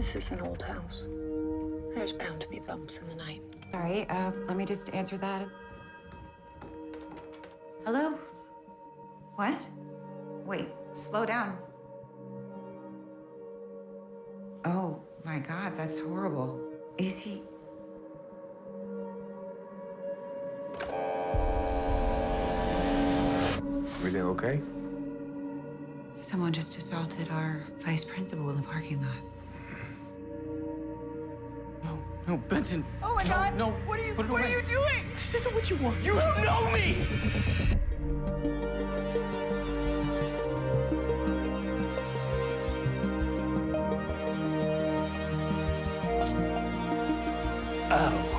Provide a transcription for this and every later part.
This is an old house. There's bound to be bumps in the night. Sorry, let me just answer that. Hello? What? Wait, slow down. Oh my God, that's horrible. Is he? Everything okay? Someone just assaulted our vice principal in the parking lot. No, Benson. Oh my God! No, What are you put it away. doing? This isn't what you want. You don't know me! Oh.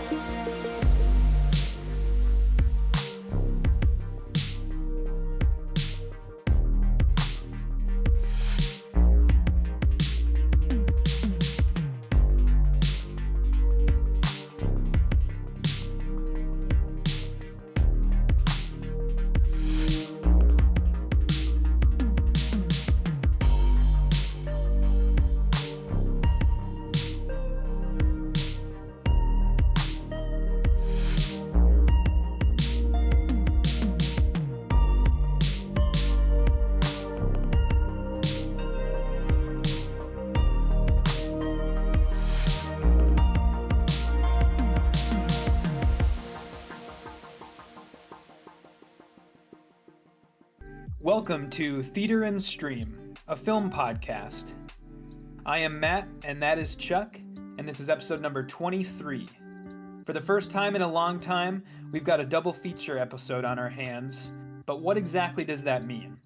Welcome to Theater and Stream, a film podcast. I am Matt, and that is Chuck, and this is episode number 23. For the first time in a long time, we've got a double feature episode on our hands, but what exactly does that mean?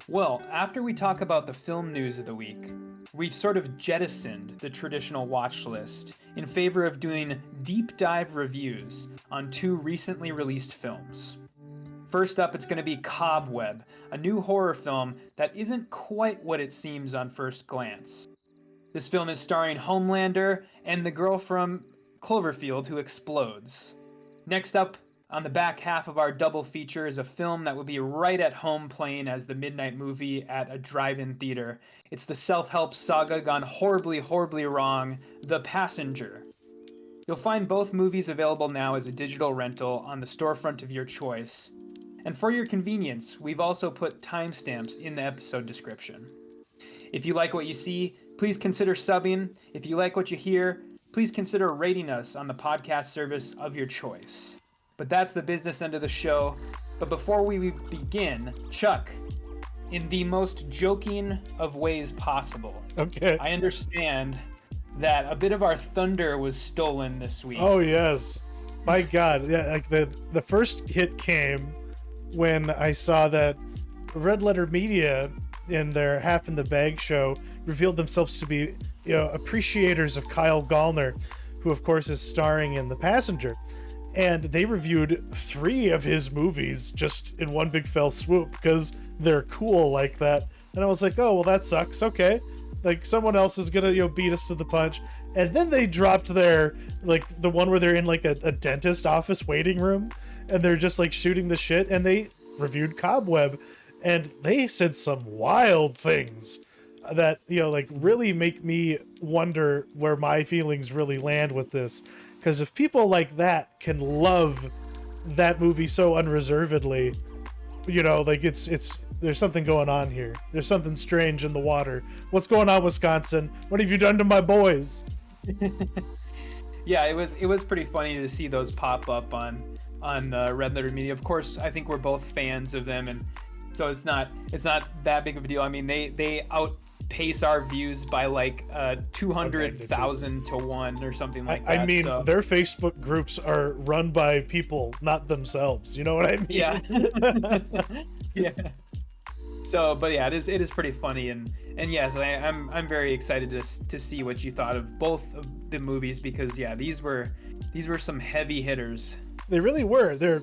Well, after we talk about the film news of the week, we've sort of jettisoned the traditional watch list in favor of doing deep dive reviews on two recently released films. First up, it's going to be Cobweb, a new horror film that isn't quite what it seems on first glance. This film is starring Homelander and the girl from Cloverfield who explodes. Next up, on the back half of our double feature, is a film that will be right at home playing as the midnight movie at a drive-in theater. It's the self-help saga gone horribly, horribly wrong, The Passenger. You'll find both movies available now as a digital rental on the storefront of your choice. And for your convenience, we've also put timestamps in the episode description. If you like what you see, please consider subbing. If you like what you hear, please consider rating us on the podcast service of your choice. But that's the business end of the show. But before we begin, Chuck, in the most joking of ways possible, okay, I understand that a bit of our thunder was stolen this week. Oh yes, my God, yeah. Like the first hit came when I saw that Red Letter Media in their Half in the Bag show revealed themselves to be, appreciators of Kyle Gallner, who of course is starring in The Passenger, and they reviewed 3 of his movies just in one big fell swoop because they're cool like that. And I was like, oh well, that sucks. Okay, like someone else is gonna beat us to the punch. And then they dropped their, like, the one where they're in like a dentist office waiting room and they're just like shooting the shit, and they reviewed Cobweb and they said some wild things that like really make me wonder where my feelings really land with this. Because if people like that can love that movie so unreservedly, like it's there's something going on here. There's something strange in the water. What's going on, Wisconsin? What have you done to my boys? Yeah, it was pretty funny to see those pop up on Red Letter Media. Of course, I think we're both fans of them, and so it's not that big of a deal. I mean, they outpace our views by like 200,000 to 1 or something like that. I mean, so. Their Facebook groups are run by people, not themselves. You know what I mean? Yeah. Yeah. So, but yeah, it is pretty funny, and yes, I'm very excited to see what you thought of both of the movies, because yeah, these were some heavy hitters. They really were.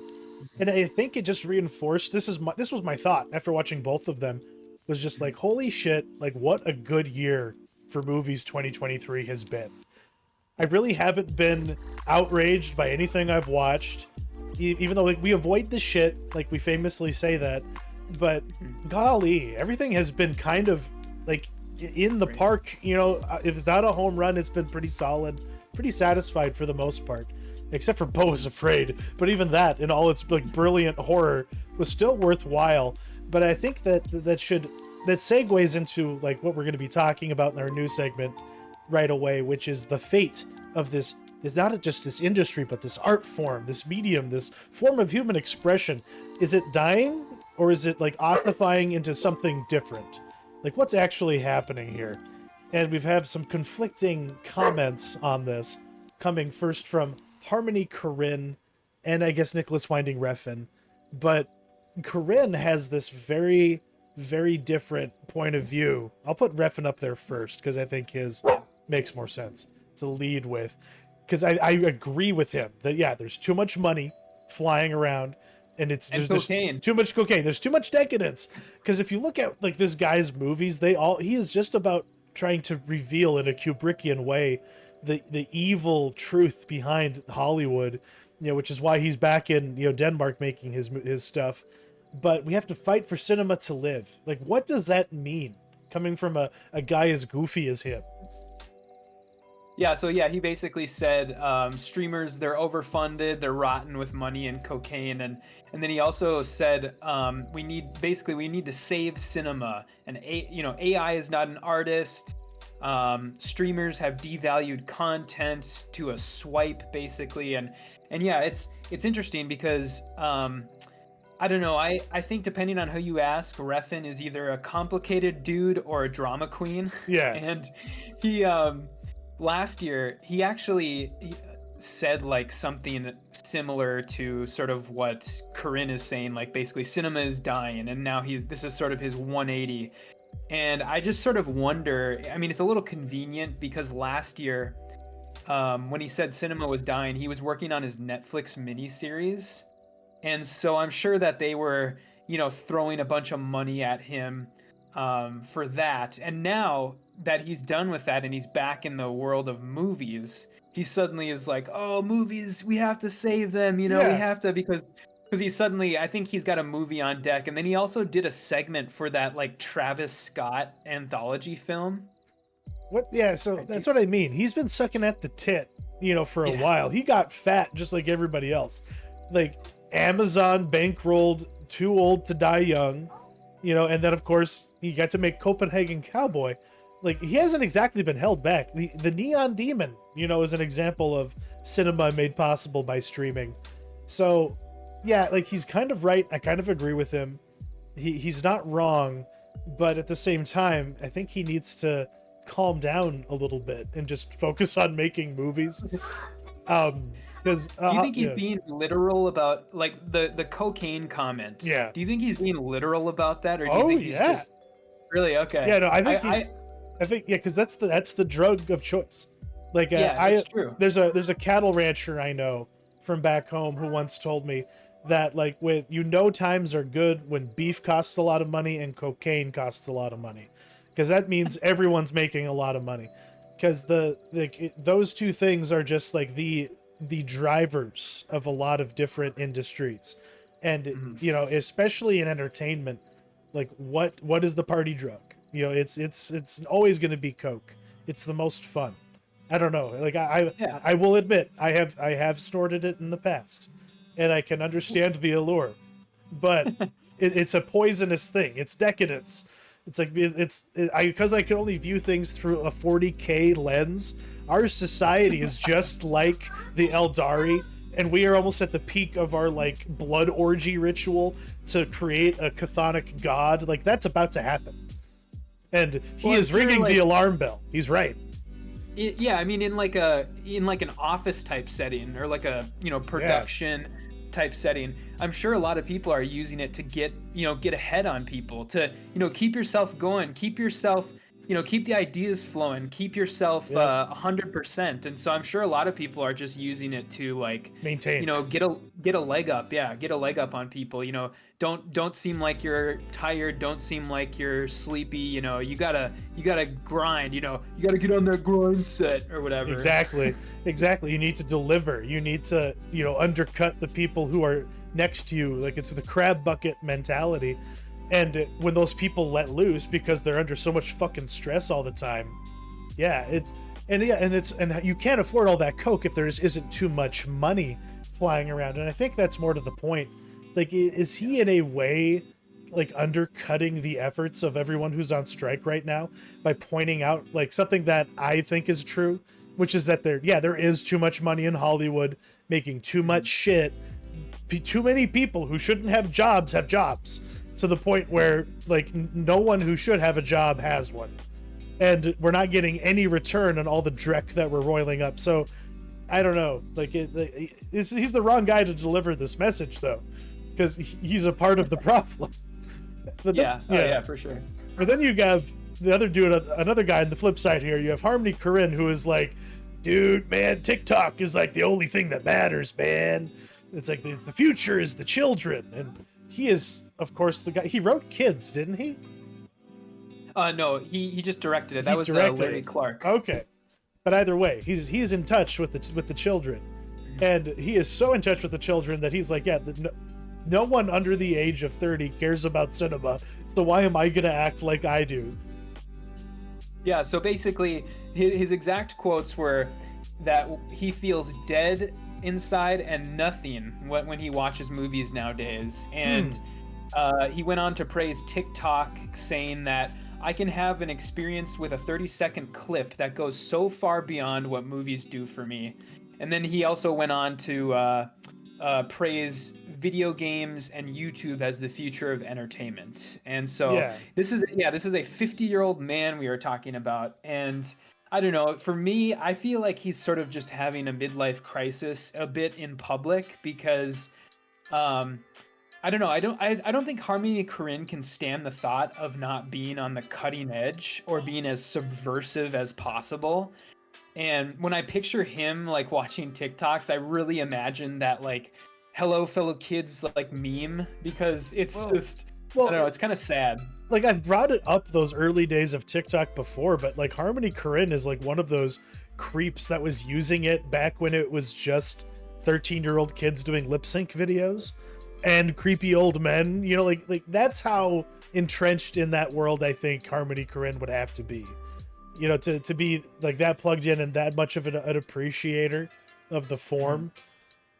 And I think it just reinforced, this was my thought after watching both of them, was just like, holy shit, like what a good year for movies 2023 has been. I really haven't been outraged by anything I've watched, even though we avoid the shit, like we famously say that, but golly, everything has been kind of like in the park, if it's not a home run, it's been pretty solid, pretty satisfied for the most part, except for Beau is Afraid. But even that, in all its like brilliant horror, was still worthwhile. But I think that segues into like what we're going to be talking about in our new segment right away, which is the fate of this is not just this industry, but this art form, this medium, this form of human expression. Is it dying, or is it like ossifying into something different? Like, what's actually happening here? And we've had some conflicting comments on this, coming first from Harmony Korine and I guess Nicolas Winding Refn. But Korine has this very, very different point of view. I'll put Refn up there first because I think his makes more sense to lead with. Because I agree with him that, yeah, there's too much money flying around, and there's too much cocaine. There's too much decadence. Because if you look at like this guy's movies, he is just about trying to reveal in a Kubrickian way the evil truth behind Hollywood, which is why he's back in Denmark making his stuff. But we have to fight for cinema to live. Like, what does that mean coming from a guy as goofy as him? Yeah, so he basically said streamers, they're overfunded, they're rotten with money and cocaine, and then he also said we need to save cinema, and AI is not an artist. Streamers have devalued content to a swipe, basically, and yeah, it's interesting because I don't know. I think depending on who you ask, Refn is either a complicated dude or a drama queen. Yeah, and he last year, he actually said like something similar to sort of what Korine is saying, like basically cinema is dying, and now this is sort of his 180. And I just sort of wonder, I mean, it's a little convenient because last year, when he said cinema was dying, he was working on his Netflix miniseries. And so I'm sure that they were, throwing a bunch of money at him for that. And now that he's done with that and he's back in the world of movies, he suddenly is like, oh, movies, we have to save them, we have to, because he suddenly, I think he's got a movie on deck. And then he also did a segment for that like Travis Scott anthology film. What? Yeah, so that's what I mean. He's been sucking at the tit, for a while. He got fat just like everybody else. Like Amazon bankrolled Too Old to Die Young, and then of course he got to make Copenhagen Cowboy. Like, he hasn't exactly been held back. The Neon Demon, is an example of cinema made possible by streaming. So, yeah, like, he's kind of right. I kind of agree with him. He's not wrong, but at the same time, I think he needs to calm down a little bit and just focus on making movies. Because do you think he's being literal about like the cocaine comment? Yeah. Do you think he's being literal about that, or do you think he's just really okay? Yeah, no, I think because that's the drug of choice. Like, that's true. There's a cattle rancher I know from back home who once told me that like when times are good when beef costs a lot of money and cocaine costs a lot of money, because that means everyone's making a lot of money, because those two things are just like the drivers of a lot of different industries, and especially in entertainment, like what is the party drug? It's always going to be coke. It's the most fun. I don't know. Like I will admit I have snorted it in the past, and I can understand the allure, but it's a poisonous thing. It's decadence. It's like because I can only view things through a 40K lens. Our society is just like the Eldari, and we are almost at the peak of our like blood orgy ritual to create a chthonic god. Like, that's about to happen. And he is ringing the alarm bell. He's right. Yeah, I mean, in like an office type setting, or like a production type setting, I'm sure a lot of people are using it to get ahead on people, to keep yourself going, keep the ideas flowing, keep yourself 100%. And so I'm sure a lot of people are just using it to like maintain, get a leg up. Yeah, get a leg up on people. Don't seem like you're tired. Don't seem like you're sleepy. You gotta grind. You gotta get on that grind set or whatever. Exactly. You need to deliver. You need to undercut the people who are next to you. Like, it's the crab bucket mentality. And when those people let loose because they're under so much fucking stress all the time, and you can't afford all that coke if there isn't too much money flying around. And I think that's more to the point. Like, is he in a way like undercutting the efforts of everyone who's on strike right now by pointing out like something that I think is true, which is that there is too much money in Hollywood making too much shit. Too many people who shouldn't have jobs to the point where like no one who should have a job has one, and we're not getting any return on all the dreck that we're roiling up. So I don't know, he's the wrong guy to deliver this message though, because he's a part of the problem. But yeah, for sure. But then you have the other dude, another guy on the flip side here. You have Harmony Korine, who is like, dude, man, TikTok is like the only thing that matters, man. It's like the future is the children. And he is, of course, the guy. He wrote Kids, didn't he? No, he just directed it. That was Larry Clark. Okay. But either way, he's in touch with the children. And he is so in touch with the children that he's like, no one under the age of 30 cares about cinema. So why am I going to act like I do? Yeah, so basically, his exact quotes were that he feels dead inside and nothing when he watches movies nowadays. And he went on to praise TikTok, saying that I can have an experience with a 30-second clip that goes so far beyond what movies do for me. And then he also went on to praise video games and YouTube as the future of entertainment. And so this is a 50-year-old man we are talking about. And I don't know, for me, I feel like he's sort of just having a midlife crisis a bit in public because I don't know, I don't think Harmony Korine can stand the thought of not being on the cutting edge or being as subversive as possible. And when I picture him like watching TikToks, I really imagine that like hello fellow kids like meme, because it's I don't know, it's kind of sad. Like, I've brought it up those early days of TikTok before, but like Harmony Korine is like one of those creeps that was using it back when it was just 13-year-old kids doing lip sync videos and creepy old men, you know, like that's how entrenched in that world I think Harmony Korine would have to be, you know, to be like that plugged in and that much of an appreciator of the form.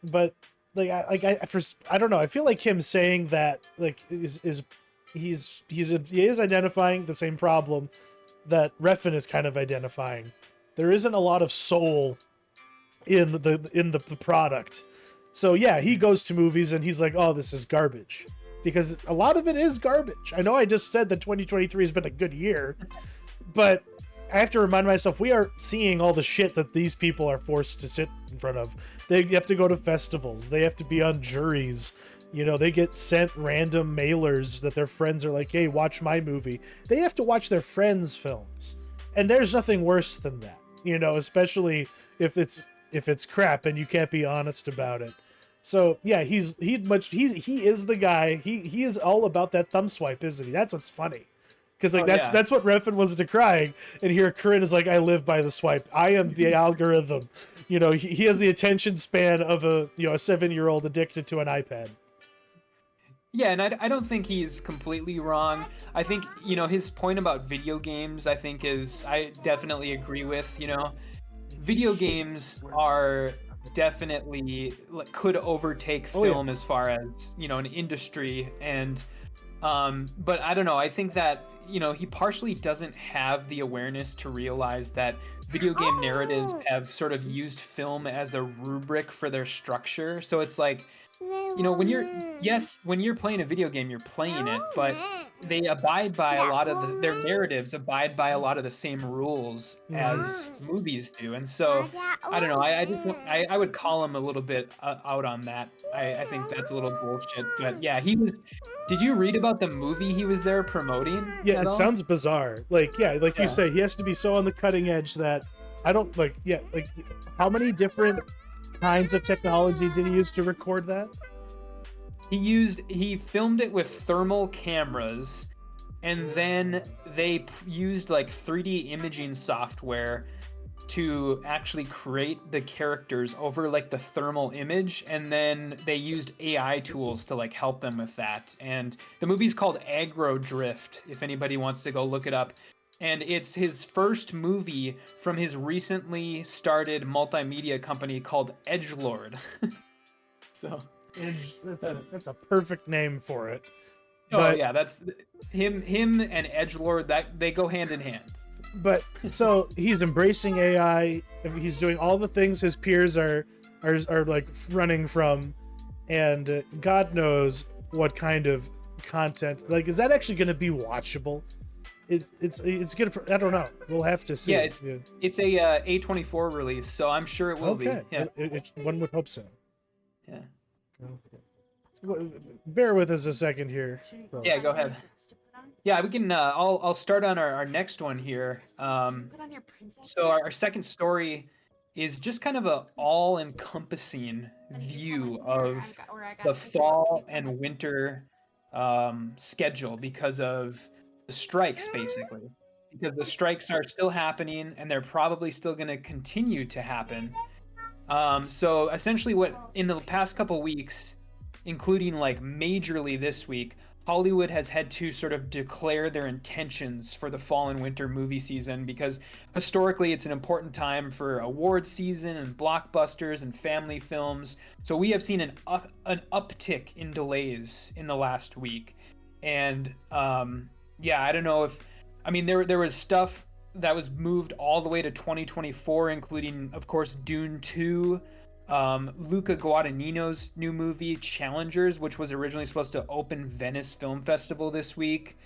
But like I don't know, I feel like him saying that like he is identifying the same problem that Refn is kind of identifying. There isn't a lot of soul in the product. So yeah, he goes to movies and he's like, oh, this is garbage, because a lot of it is garbage. I know I just said that 2023 has been a good year, but I have to remind myself we are seeing all the shit that these people are forced to sit in front of. They have to go to festivals. They have to be on juries. You know, they get sent random mailers that their friends are like, hey, watch my movie. They have to watch their friends' films. And there's nothing worse than that, you know, especially if it's crap and you can't be honest about it. So yeah, he is the guy. He is all about that thumb swipe, isn't he? That's what's funny. Because like that's what Refn was decrying. And here Korine is like, I live by the swipe. I am the algorithm. You know, he has the attention span of a 7-year-old addicted to an iPad. Yeah, and I don't think he's completely wrong. I think, you know, his point about video games, I think I definitely agree with, you know. Video games are definitely, could overtake film as far as, you know, an industry. And, but I don't know, I think that, you know, he partially doesn't have the awareness to realize that video game narratives have sort of used film as a rubric for their structure. So it's like, you know, when you're playing a video game, you're playing it, but they abide by a lot of their narratives abide by a lot of the same rules as movies do. And so I don't know, I would call him a little bit out on that. I think that's a little bullshit. But yeah, did you read about the movie he was there promoting? Yeah, it sounds bizarre. Like, you say, he has to be so on the cutting edge that I don't how many different kinds of technology did he use to record that? He filmed it with thermal cameras, and then they used like 3D imaging software to actually create the characters over like the thermal image, and then they used AI tools to like help them with that. And the movie's called Aggro Drift, if anybody wants to go look it up. And it's his first movie from his recently started multimedia company called Edgelord. So That's a perfect name for it. oh But- yeah, that's him and Edgelord, that they go hand in hand. But so he's embracing AI. He's doing all the things his peers are like running from, and God knows what kind of content. Like, is that actually going to be watchable? It's gonna. I don't know. We'll have to see. Yeah, it's a A24 release, so I'm sure it will okay. be. Yeah. One would hope so. Yeah. Bear with us a second here. Yeah, go ahead. Yeah, we can. I'll start on our next one here. So our second story is just kind of a all-encompassing view of the fall and winter schedule because of the strikes, basically. Because the strikes are still happening, and they're probably still going to continue to happen. So essentially, what in the past couple weeks, including like majorly this week, Hollywood has had to sort of declare their intentions for the fall and winter movie season, because historically it's an important time for award season and blockbusters and family films. So we have seen an uptick in delays in the last week. And yeah, I don't know if, I mean, there was stuff that was moved all the way to 2024, including, of course, Dune 2, Luca Guadagnino's new movie Challengers, which was originally supposed to open Venice Film Festival this week,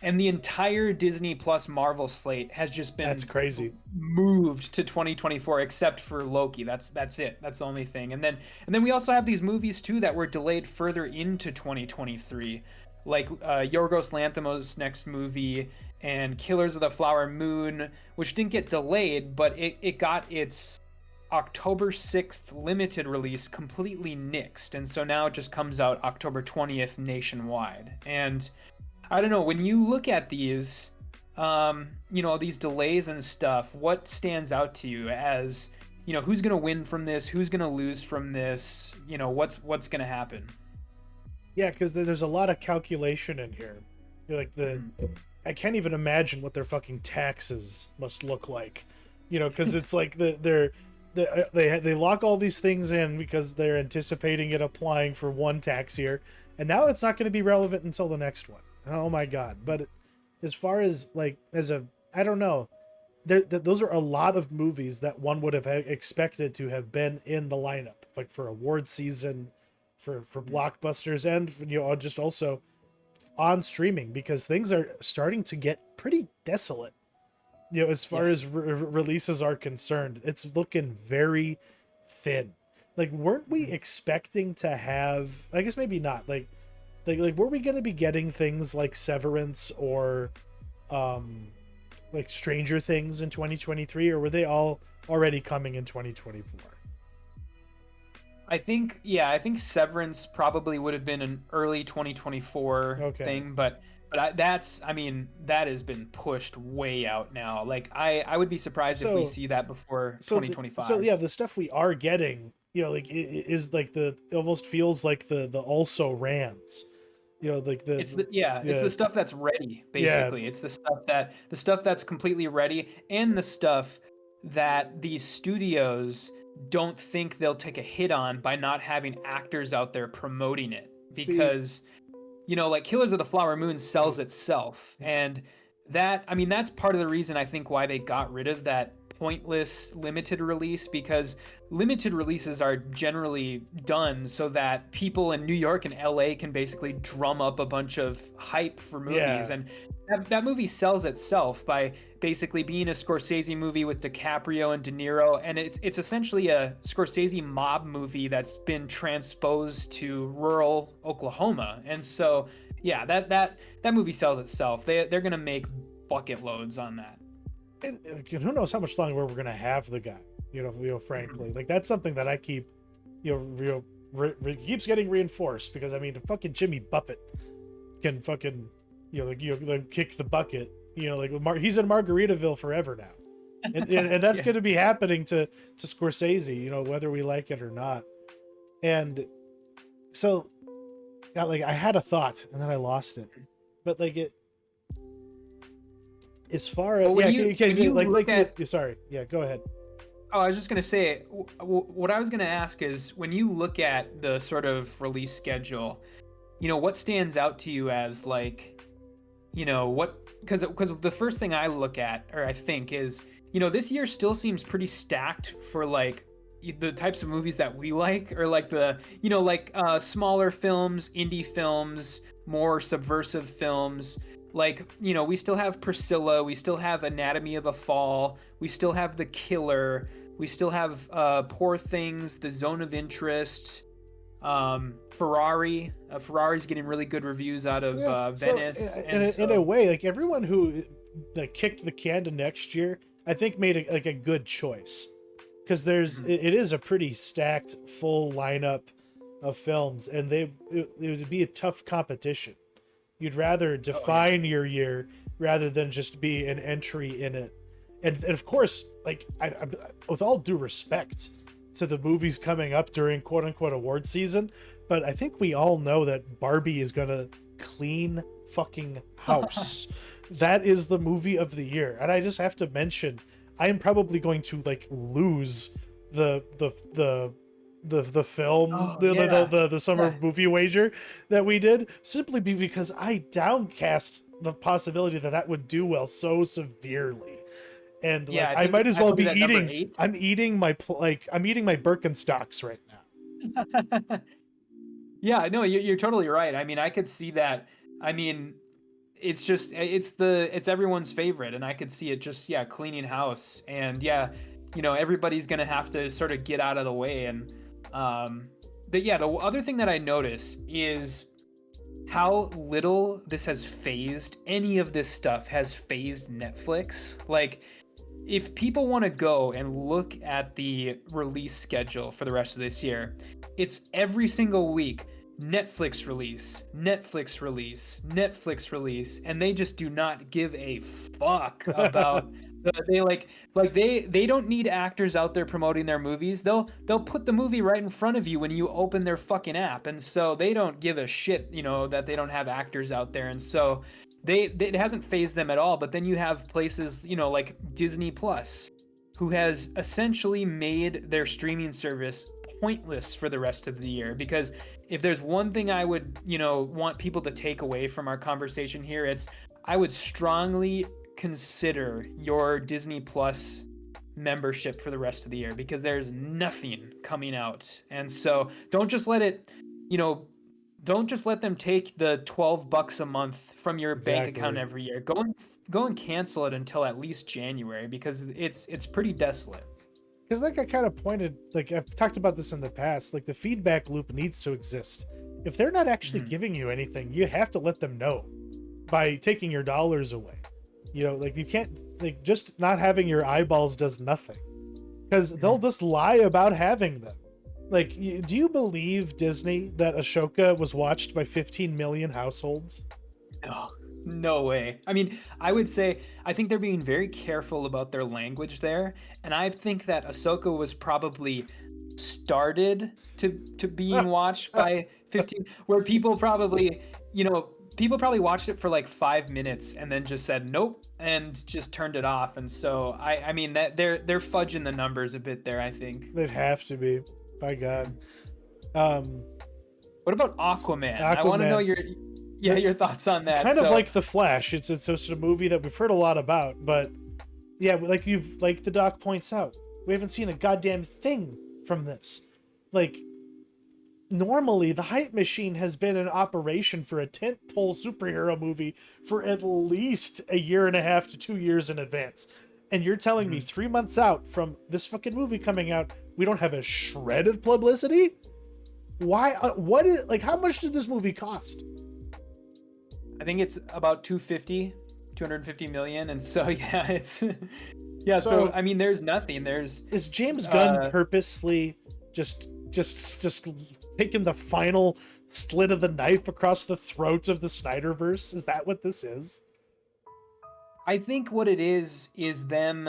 and the entire Disney Plus Marvel slate has just been That's crazy. moved to 2024, except for Loki. That's it. That's the only thing. And then we also have these movies too that were delayed further into 2023, like Yorgos Lanthimos' next movie and Killers of the Flower Moon, which didn't get delayed, but it got its October 6th limited release completely nixed, and so now it just comes out October 20th nationwide. And I don't know, when you look at these these delays and stuff, what stands out to you as, who's gonna win from this, who's gonna lose from this, what's gonna happen? Yeah, because there's a lot of calculation in here. Like I can't even imagine what their fucking taxes must look like, because it's like they lock all these things in because they're anticipating it applying for one tax year, and now it's not going to be relevant until the next one. Oh my god. But as far as like I don't know, those are a lot of movies that one would have expected to have been in the lineup, like for award season, for blockbusters, and just also on streaming, because things are starting to get pretty desolate. As far as releases are concerned, it's looking very thin. Like, weren't we expecting to have, I guess maybe not, like were we going to be getting things like Severance or like Stranger Things in 2023, or were they all already coming in 2024? I think Severance probably would have been an early 2024 thing, but that has been pushed way out now. Like, I would be surprised if we see that before 2025. So yeah, the stuff we are getting, like is like it almost feels like the also rans. It's the stuff that's ready, basically. Yeah. It's the stuff that's completely ready, and the stuff that these studios don't think they'll take a hit on by not having actors out there promoting it, because like Killers of the Flower Moon sells itself, and that's part of the reason I think why they got rid of that pointless limited release, because limited releases are generally done so that people in New York and LA can basically drum up a bunch of hype for movies. And that movie sells itself by basically being a Scorsese movie with DiCaprio and De Niro, and it's essentially a Scorsese mob movie that's been transposed to rural Oklahoma. And so that movie sells itself. They're gonna make bucket loads on that. And who knows how much longer we're gonna have the guy, frankly. Like, that's something that I keep keeps getting reinforced, because fucking Jimmy Buffett can fucking kick the bucket. He's in Margaritaville forever now. and that's going to be happening to Scorsese, you know, whether we like it or not. And so, yeah, like I had a thought and then I lost it, but like it, as far as sorry, yeah, go ahead. Oh, I was just gonna say, what I was gonna ask is, when you look at the sort of release schedule, you know, what stands out to you as like, you know, what, because the first thing I look at, or I think, is, you know, this year still seems pretty stacked for like the types of movies that we like, or like the, you know, like smaller films, indie films, more subversive films. Like, you know, we still have Priscilla, we still have Anatomy of a Fall, we still have The Killer, we still have Poor Things, The Zone of Interest, Ferrari's getting really good reviews out of Venice. So, in a way, like everyone who like kicked the can to next year, I think made a good choice, because there's it is a pretty stacked full lineup of films, and it would be a tough competition. You'd rather define your year rather than just be an entry in it. And of course, like I with all due respect to the movies coming up during quote unquote award season, but I think we all know that Barbie is gonna clean fucking house. That is the movie of the year. And I just have to mention, I'm probably going to like lose the film, the summer movie wager that we did, simply because I downcast the possibility that would do well so severely. And like, I might as well be eating. I'm eating my Birkenstocks right now. Yeah, no, you're totally right. I mean, I could see that. I mean, it's everyone's favorite, and I could see it just cleaning house, and you know, everybody's gonna have to sort of get out of the way. And the other thing that I notice is how little this has phased, any of this stuff has phased Netflix. Like, if people want to go and look at the release schedule for the rest of this year, it's every single week, Netflix release, Netflix release, Netflix release, and they just do not give a fuck about they don't need actors out there promoting their movies. They'll put the movie right in front of you when you open their fucking app, and so they don't give a shit, you know, that they don't have actors out there, and so it hasn't phased them at all. But then you have places, you know, like Disney Plus, who has essentially made their streaming service pointless for the rest of the year. Because if there's one thing I would, you know, want people to take away from our conversation here, it's I would strongly consider your Disney Plus membership for the rest of the year, because there's nothing coming out. And so don't just let them take the $12 a month from your bank account every year. Go and cancel it until at least January, because it's pretty desolate. Because like I kind of pointed, like I've talked about this in the past, like the feedback loop needs to exist. If they're not actually giving you anything, you have to let them know by taking your dollars away. You know, like you can't, like, just not having your eyeballs does nothing, because they'll just lie about having them. Like, do you believe, Disney, that Ashoka was watched by 15 million households? No way. I mean, I would say, I think they're being very careful about their language there. And I think that Ahsoka was probably started to being watched by 15, where people probably watched it for like 5 minutes and then just said nope and just turned it off. And so I mean that they're fudging the numbers a bit there, I think. They'd have to be. By God. What about Aquaman? I want to know your thoughts on that. Kind of like The Flash. It's just a movie that we've heard a lot about, but yeah, like the doc points out, we haven't seen a goddamn thing from this. Like, normally the hype machine has been in operation for a tentpole superhero movie for at least a year and a half to 2 years in advance. And you're telling me 3 months out from this fucking movie coming out, we don't have a shred of publicity? Why? How much did this movie cost? I think it's about 250 million. And so, yeah, it's, so I mean, there's nothing. Is James Gunn purposely just taking the final slit of the knife across the throat of the Snyderverse? Is that what this is? I think what it is them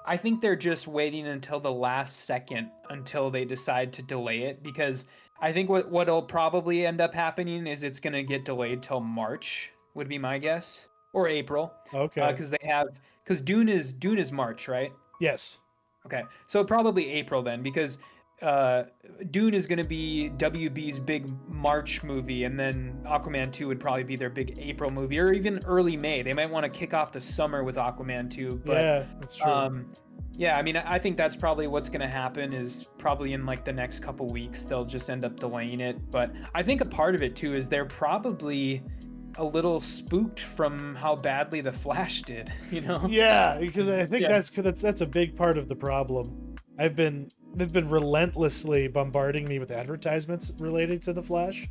I think they're just waiting until the last second until they decide to delay it, because I think what'll probably end up happening is it's going to get delayed till March, would be my guess, or April. Okay. Because Dune is March, right? Yes. Okay, so probably April then, because Dune is going to be WB's big March movie, and then Aquaman 2 would probably be their big April movie, or even early May. They might want to kick off the summer with Aquaman 2. But, yeah, that's true. Yeah, I mean, I think that's probably what's going to happen, is probably in like the next couple weeks, they'll just end up delaying it. But I think a part of it too is they're probably a little spooked from how badly The Flash did, you know? Yeah, because I think that's a big part of the problem. They've been relentlessly bombarding me with advertisements related to The Flash,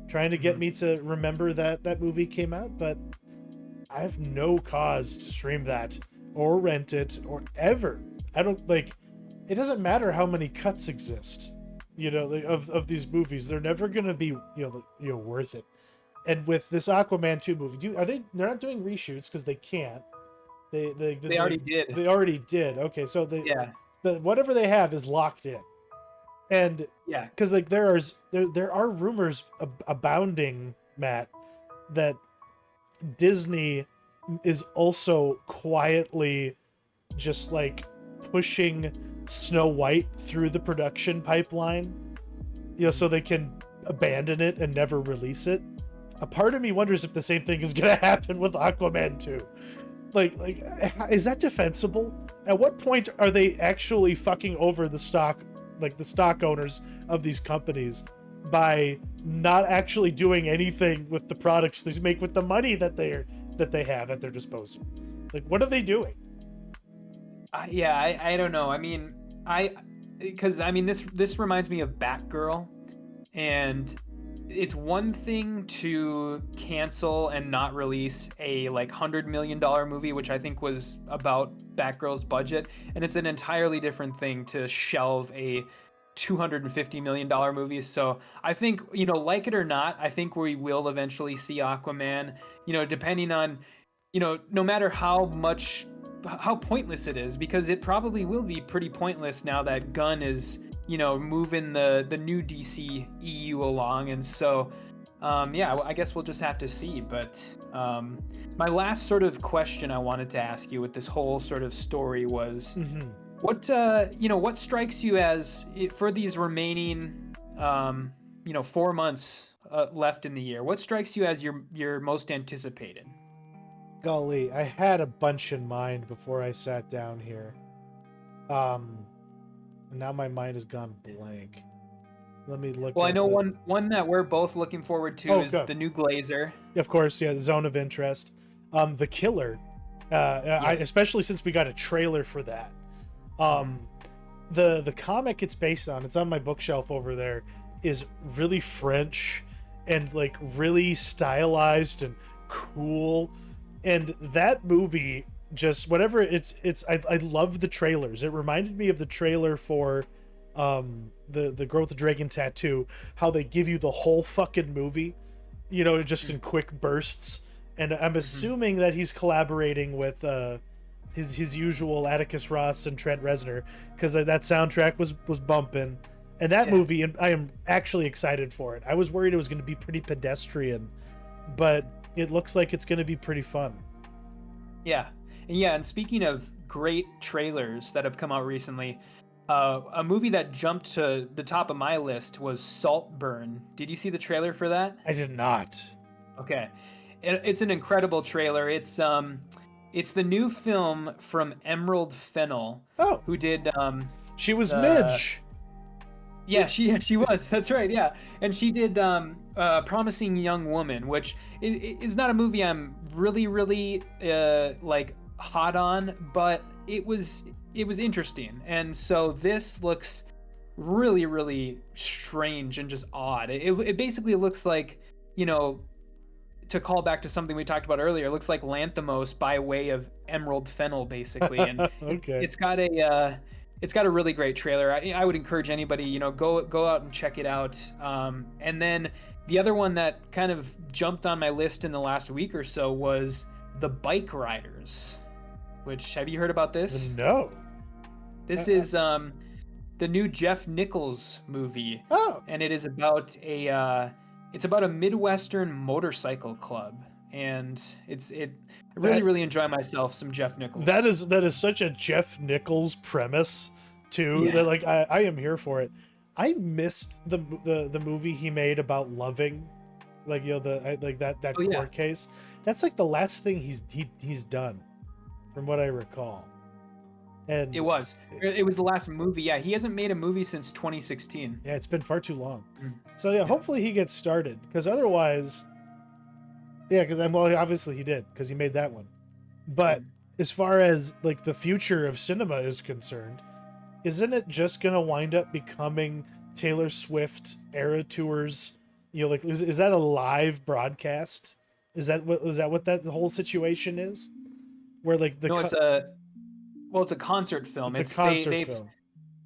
trying to get me to remember that movie came out, but I have no cause to stream that or rent it or ever. I don't like. It doesn't matter how many cuts exist, you know, of these movies. They're never gonna be worth it. And with this Aquaman 2 movie, they're not doing reshoots because they can't. They already did. They already did. Okay, so but whatever they have is locked in. And yeah, because like there are rumors abounding, Matt, that Disney is also quietly just like pushing Snow White through the production pipeline, so they can abandon it and never release it. A part of me wonders if the same thing is going to happen with Aquaman 2. Like, is that defensible? At what point are they actually fucking over the stock owners of these companies by not actually doing anything with the products they make with the money that they have at their disposal? Like, what are they doing? I don't know. I mean, this reminds me of Batgirl, and it's one thing to cancel and not release a like $100 million movie, which I think was about Batgirl's budget, and it's an entirely different thing to shelve a $250 million movie. So I think, like it or not, I think we will eventually see Aquaman, depending on, no matter how pointless it is, because it probably will be pretty pointless now that Gunn is moving the new DC EU along. And so I guess we'll just have to see. But my last sort of question I wanted to ask you with this whole sort of story was, what strikes you as, for these remaining 4 months left in the year, what strikes you as your most anticipated? Golly, I had a bunch in mind before I sat down here. Now my mind has gone blank. Let me look. Well, I know one that we're both looking forward to is the new Glazer. Of course, yeah, the Zone of Interest. The Killer. Yes. Especially since we got a trailer for that. The comic it's based on, it's on my bookshelf over there, is really French and like really stylized and cool. And that movie, just whatever I love the trailers. It reminded me of the trailer for the Girl with the Dragon Tattoo, how they give you the whole fucking movie, just in quick bursts. And I'm assuming that he's collaborating with his usual Atticus Ross and Trent Reznor, because that soundtrack was bumping. And that movie, I am actually excited for it. I was worried it was going to be pretty pedestrian, but it looks like it's going to be pretty fun. And speaking of great trailers that have come out recently, a movie that jumped to the top of my list was Saltburn. Did you see the trailer for that? I did not. Okay. It's an incredible trailer. It's the new film from Emerald Fennell. Oh. Who did she was Midge. Yeah, she was. That's right. Yeah. And she did Promising Young Woman, which is not a movie I'm really like hot on, but it was interesting. And so this looks really strange and just odd. It basically looks like, to call back to something we talked about earlier, it looks like Lanthimos by way of Emerald Fennell, basically. And okay. It's got a really great trailer. I would encourage anybody, go out and check it out. And then the other one that kind of jumped on my list in the last week or so was The Bike Riders, which, have you heard about this? No. This is the new Jeff Nichols movie. Oh. And it is about a Midwestern motorcycle club, and I really enjoy myself some Jeff Nichols. That is such a Jeff Nichols premise too. Yeah. That like I am here for it. I missed the movie he made about loving, like that Oh, yeah. court case. That's like the last thing he's done, from what I recall. And It was the last movie. Yeah, he hasn't made a movie since 2016. yeah, it's been far too long. Mm. So yeah, hopefully he gets started, because otherwise, yeah, because obviously he did, because he made that one. But as far as like the future of cinema is concerned, isn't it just gonna wind up becoming Taylor Swift era tours? You know, like is that a live broadcast? Is that what that whole situation is? Where like the it's a concert film. it's a concert they've film.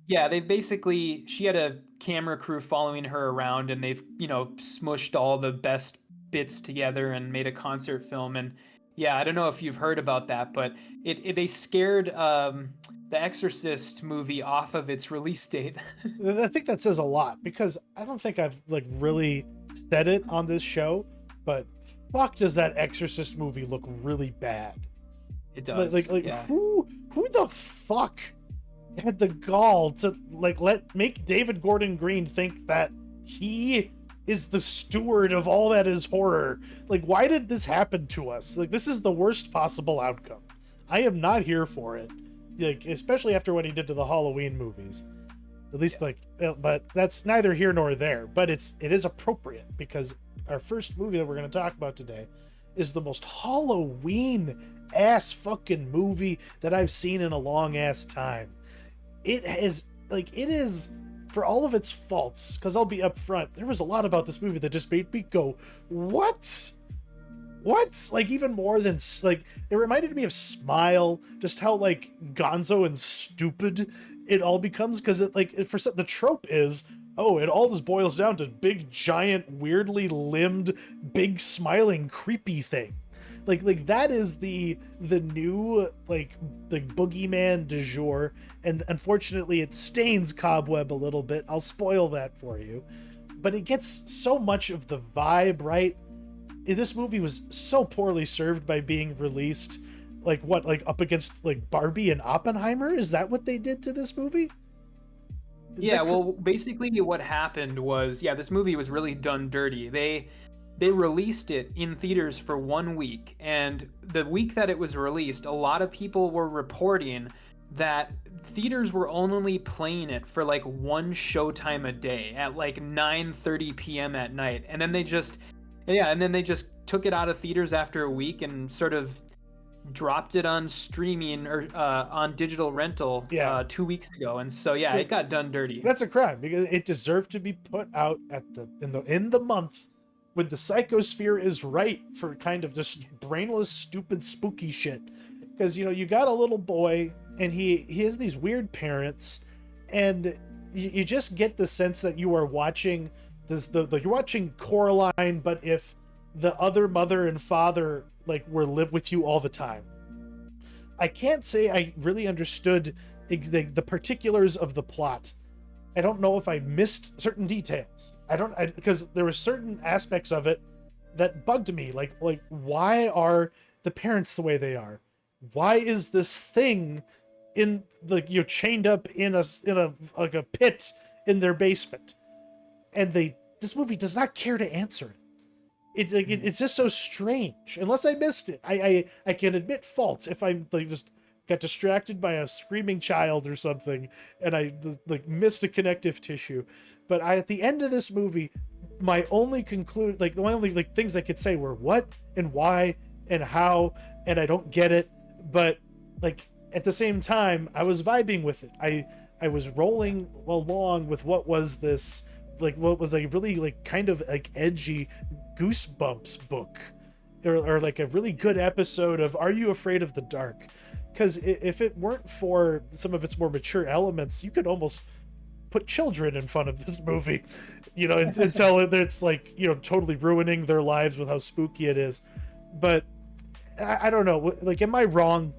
Yeah, they basically, she had a camera crew following her around, and they've, smushed all the best bits together and made a concert film. And yeah, I don't know if you've heard about that, but they scared the Exorcist movie off of its release date. I think that says a lot, because I don't think I've like really said it on this show, but fuck, does that Exorcist movie look really bad? It does. Yeah. Who the fuck had the gall to like make David Gordon Green think that he is the steward of all that is horror? Like, why did this happen to us? Like, this is the worst possible outcome. I am not here for it. Like, especially after what he did to the Halloween movies. At least but that's neither here nor there. But it is appropriate, because our first movie that we're going to talk about today is the most Halloween ass fucking movie that I've seen in a long ass time. It is, for all of its faults, because I'll be upfront, there was a lot about this movie that just made me go, what? Like, even more than, like, it reminded me of Smile, just how, like, gonzo and stupid it all becomes, because the trope is, oh, it all just boils down to big, giant, weirdly limbed, big, smiling, creepy thing. Like that is the new, like, the boogeyman du jour, and unfortunately it stains Cobweb a little bit. I'll spoil that for you. But it gets so much of the vibe, right? This movie was so poorly served by being released, up against, like, Barbie and Oppenheimer? Is that what they did to this movie? Basically what happened was, this movie was really done dirty. They released it in theaters for 1 week, and the week that it was released, a lot of people were reporting that theaters were only playing it for like one showtime a day at like 9:30 p.m. at night, and then they just took it out of theaters after a week and sort of dropped it on streaming or on digital rental 2 weeks ago. And so it got done dirty. That's a crime, because it deserved to be put out in the month when the psychosphere is right for kind of just brainless, stupid, spooky shit. Because, you got a little boy, and he has these weird parents, and you just get the sense that you are watching you're watching Coraline, but if the other mother and father live with you all the time. I can't say I really understood the particulars of the plot. I don't know if I missed certain details. Because there were certain aspects of it that bugged me. Like why are the parents the way they are? Why is this thing chained up in a pit in their basement? And this movie does not care to answer it. It's just so strange. Unless I missed it, I can admit faults if I just got distracted by a screaming child or something, and I missed a connective tissue. But at the end of this movie, my only things I could say were what and why and how, and I don't get it. But at the same time, I was vibing with it. I was rolling along with what was this. What was really kind of edgy Goosebumps book, or a really good episode of Are You Afraid of the Dark? Because if it weren't for some of its more mature elements, you could almost put children in front of this movie, until it's totally ruining their lives with how spooky it is. But I don't know, am I wrong?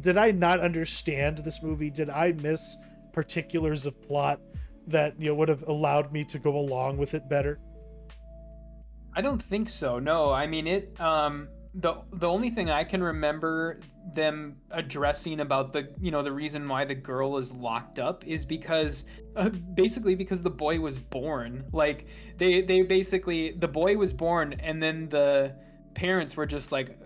did I not understand this movie? Did I miss particulars of plot that would have allowed me to go along with it better? I don't think so. No, I mean the only thing I can remember them addressing about the the reason why the girl is locked up is because basically because the boy was born. Like they basically, the boy was born and then the parents were just like,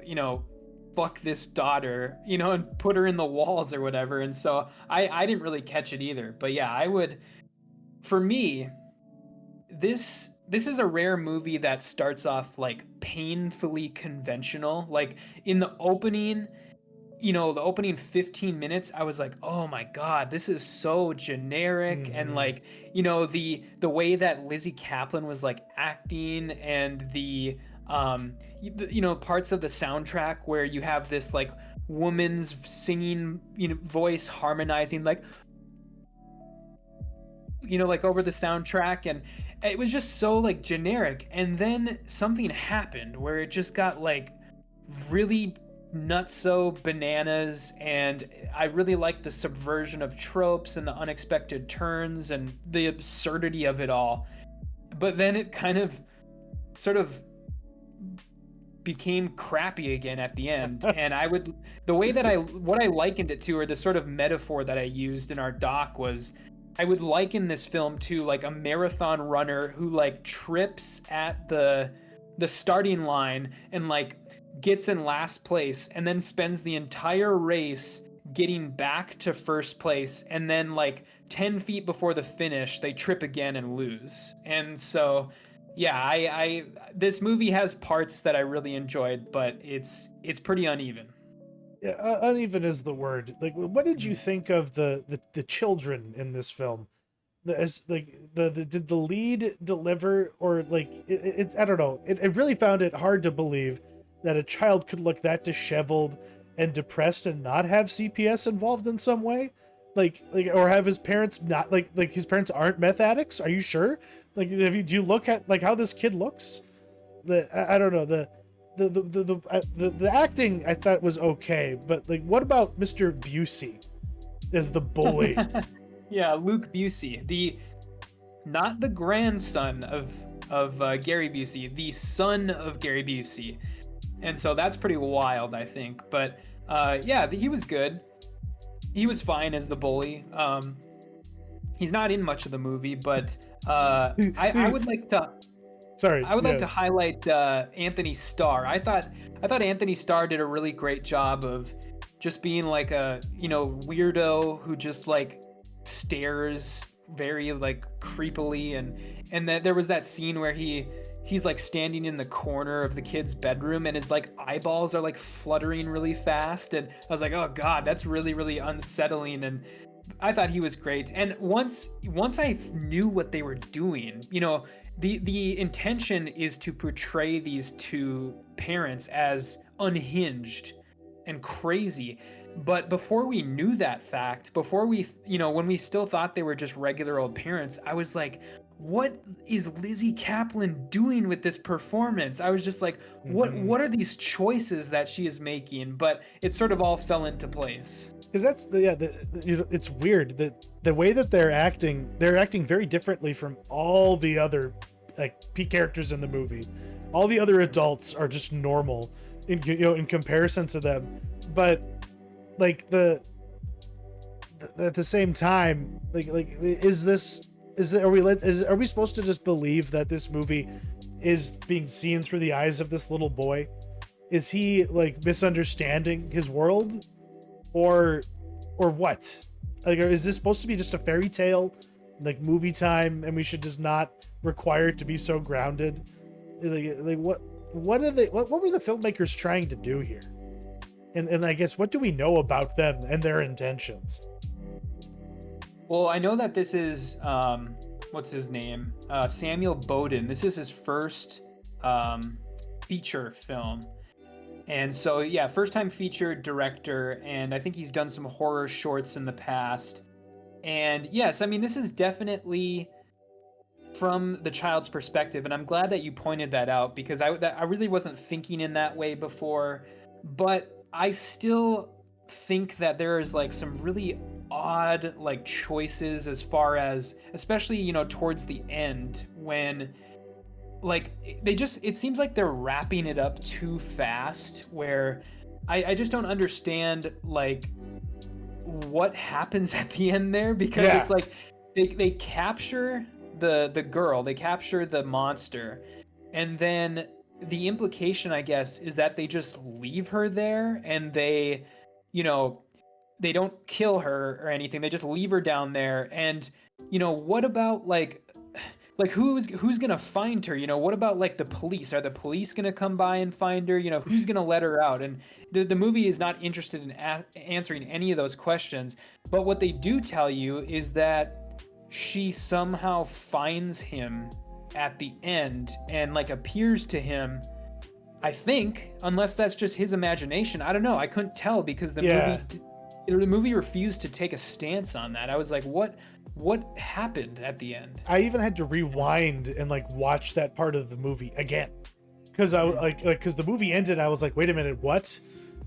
fuck this daughter, and put her in the walls or whatever. And so I didn't really catch it either. But yeah, for me, this is a rare movie that starts off like painfully conventional. Like in the opening, the opening 15 minutes, I was like, oh my God, this is so generic. Mm-hmm. And like, the way that Lizzie Kaplan was like acting, and the parts of the soundtrack where you have this like woman's singing, voice harmonizing, like, like over the soundtrack, and it was just so like generic. And then something happened where it just got like really nutso bananas, and I really liked the subversion of tropes and the unexpected turns and the absurdity of it all. But then it kind of sort of became crappy again at the end. And what I likened it to, or the sort of metaphor that I used in our doc, was I would liken this film to like a marathon runner who like trips at the starting line and like gets in last place, and then spends the entire race getting back to first place, and then like 10 feet before the finish they trip again and lose. And so yeah, this movie has parts that I really enjoyed, but it's pretty uneven. Yeah, uneven is the word. Like, what did you think of the children in this film? Did the lead deliver, or like it I don't know. It really found it hard to believe that a child could look that disheveled and depressed and not have CPS involved in some way, like or have his parents not like his parents aren't meth addicts. Are you sure? Like, do you look at like how this kid looks? I don't know, the acting I thought was okay, but like, what about Mr. Busey as the bully? Yeah, Luke Busey, not the grandson of Gary Busey, the son of Gary Busey. And so that's pretty wild, I think. But yeah, he was good. He was fine as the bully. He's not in much of the movie, but I would like to. Sorry, I would like to highlight Anthony Starr. I thought Anthony Starr did a really great job of just being like a weirdo who just like stares very like creepily, and then there was that scene where he's like standing in the corner of the kid's bedroom, and his like eyeballs are like fluttering really fast, and I was like, oh God, that's really, really unsettling. And I thought he was great. And once I knew what they were doing, the intention is to portray these two parents as unhinged and crazy. But before we knew that fact, before we, when we still thought they were just regular old parents, I was like, what is Lizzie Kaplan doing with this performance? I was just like, what are these choices that she is making? But it sort of all fell into place. Because that's it's weird that the way that they're acting very differently from all the other like characters in the movie. All the other adults are just normal in comparison to them, but like at the same time, are we supposed to just believe that this movie is being seen through the eyes of this little boy? Is he like misunderstanding his world? Or what? Like, is this supposed to be just a fairy tale, like movie time, and we should just not require it to be so grounded? Like what were the filmmakers trying to do here? And I guess, what do we know about them and their intentions? Well, I know that this is what's his name? Samuel Bowden. This is his first feature film. And so, yeah, first time feature director, and I think he's done some horror shorts in the past. And yes, I mean, this is definitely from the child's perspective, and I'm glad that you pointed that out, because I really wasn't thinking in that way before. But I still think that there is like some really odd like choices as far as, especially, you know, towards the end when like it seems like they're wrapping it up too fast, where I just don't understand like what happens at the end there, because it's like they capture the girl, they capture the monster, and then the implication, I guess, is that they just leave her there, and they, you know, they don't kill her or anything. They just leave her down there. And, you know, what about like who's gonna find her? You know, what about like the police? Are the police gonna come by and find her? You know, who's gonna let her out? And the movie is not interested in answering any of those questions. But what they do tell you is that she somehow finds him at the end and like appears to him, I think, unless that's just his imagination. I don't know. I couldn't tell because the movie refused to take a stance on that. I was like, what happened at the end? I even had to rewind and like watch that part of the movie again, because I like because the movie ended. I was like, wait a minute, what?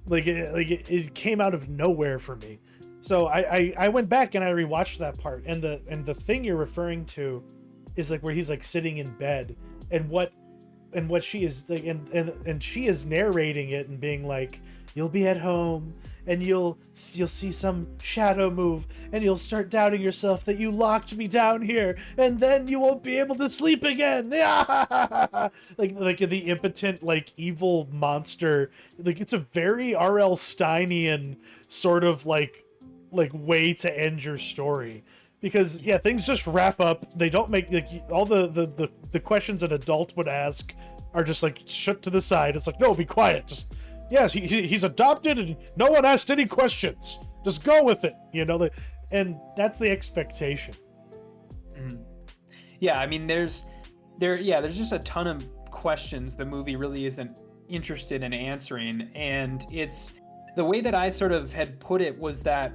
It came out of nowhere for me. So I went back and I rewatched that part, and the thing you're referring to is like where he's like sitting in bed, and what she is like, and she is narrating it and being like, you'll be at home and you'll see some shadow move and you'll start doubting yourself that you locked me down here, and then you won't be able to sleep again. like the impotent like evil monster. Like it's a very R.L. Steinian sort of like way to end your story, because things just wrap up. They don't make like all the questions an adult would ask are just like shut to the side. It's like, no, be quiet. Just yes, he's adopted and no one asked any questions. Just go with it, you know. And that's the expectation. Yeah, I mean, there's just a ton of questions the movie really isn't interested in answering, and it's the way that I sort of had put it was that,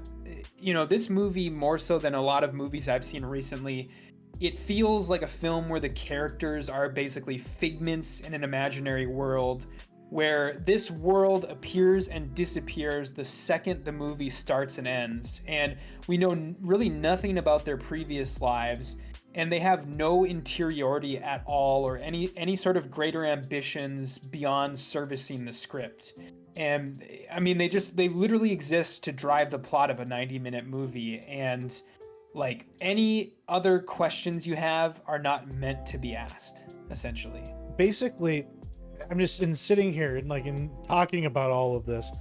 you know, this movie, more so than a lot of movies I've seen recently, it feels like a film where the characters are basically figments in an imaginary world, where this world appears and disappears the second the movie starts and ends. And we know really nothing about their previous lives, and they have no interiority at all or any sort of greater ambitions beyond servicing the script. And I mean, they literally exist to drive the plot of a 90-minute movie, and like any other questions you have are not meant to be asked, essentially. Basically, I'm just sitting here and like in talking about all of this,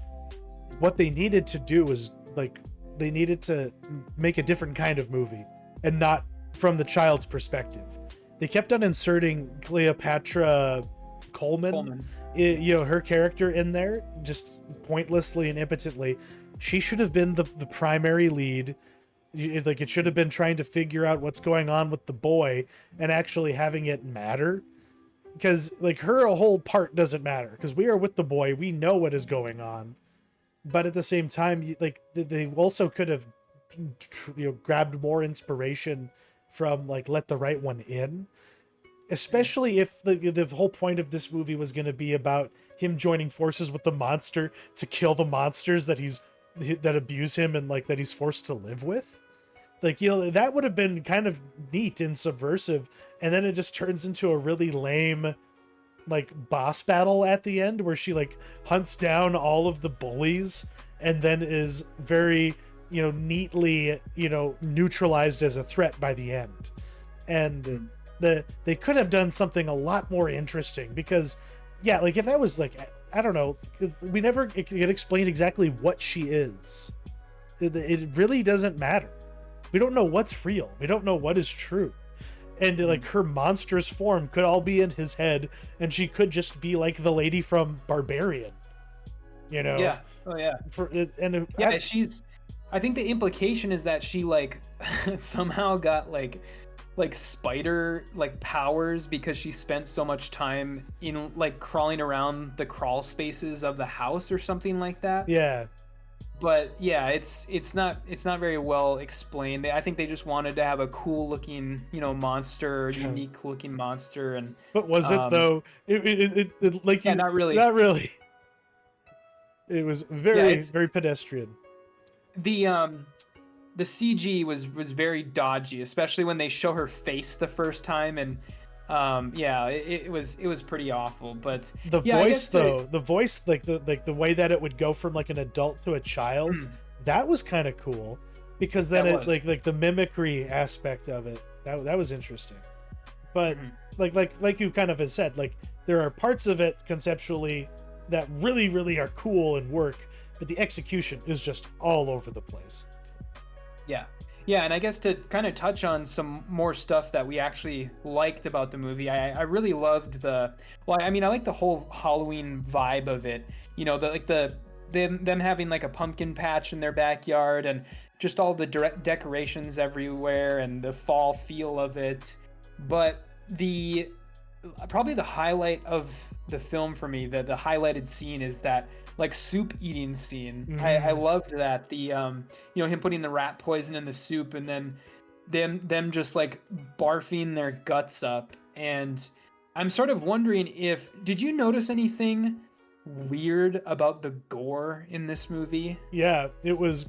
what they needed to do was like they needed to make a different kind of movie, and not from the child's perspective. They kept on inserting Cleopatra Coleman. You know, her character in there just pointlessly and impotently. She should have been the primary lead. Like it should have been trying to figure out what's going on with the boy and actually having it matter, because like her whole part doesn't matter because we are with the boy, we know what is going on. But at the same time, like they also could have, you know, grabbed more inspiration from like Let the Right One In. Especially if the whole point of this movie was going to be about him joining forces with the monster to kill the monsters that abuse him and like that he's forced to live with. Like, you know, that would have been kind of neat and subversive. And then it just turns into a really lame like boss battle at the end where she like hunts down all of the bullies and then is very, you know, neatly, you know, neutralized as a threat by the end. And they could have done something a lot more interesting, because like if that was like, I don't know, because we never get explained exactly what she is. It really doesn't matter. We don't know what's real. We don't know what is true. And like her monstrous form could all be in his head, and she could just be like the lady from Barbarian, you know? Yeah. Oh yeah. I think the implication is that she like somehow got like spider like powers because she spent so much time in like crawling around the crawl spaces of the house or something like that. Yeah. But yeah, it's not very well explained. I think they just wanted to have a cool looking, you know, monster, unique looking monster. And but was it though? It like, yeah, not really. Not really. It was very, it's- very pedestrian. The CG was very dodgy, especially when they show her face the first time, and it was pretty awful. But The yeah, I voice, guess to- though, the voice, like the way that it would go from like an adult to a child, that was kind of cool, because then That it was. like the mimicry aspect of it, that was interesting. But like you kind of has said, like there are parts of it conceptually that really, really are cool and work, but the execution is just all over the place. Yeah, and I guess to kind of touch on some more stuff that we actually liked about the movie, I really loved I like the whole Halloween vibe of it. You know, them having like a pumpkin patch in their backyard, and just all the decorations everywhere, and the fall feel of it. But probably the highlight of the film for me, the highlighted scene, is that like soup eating scene. I loved that, him putting the rat poison in the soup, and then them just like barfing their guts up. And I'm sort of wondering, did you notice anything weird about the gore in this movie? Yeah, it was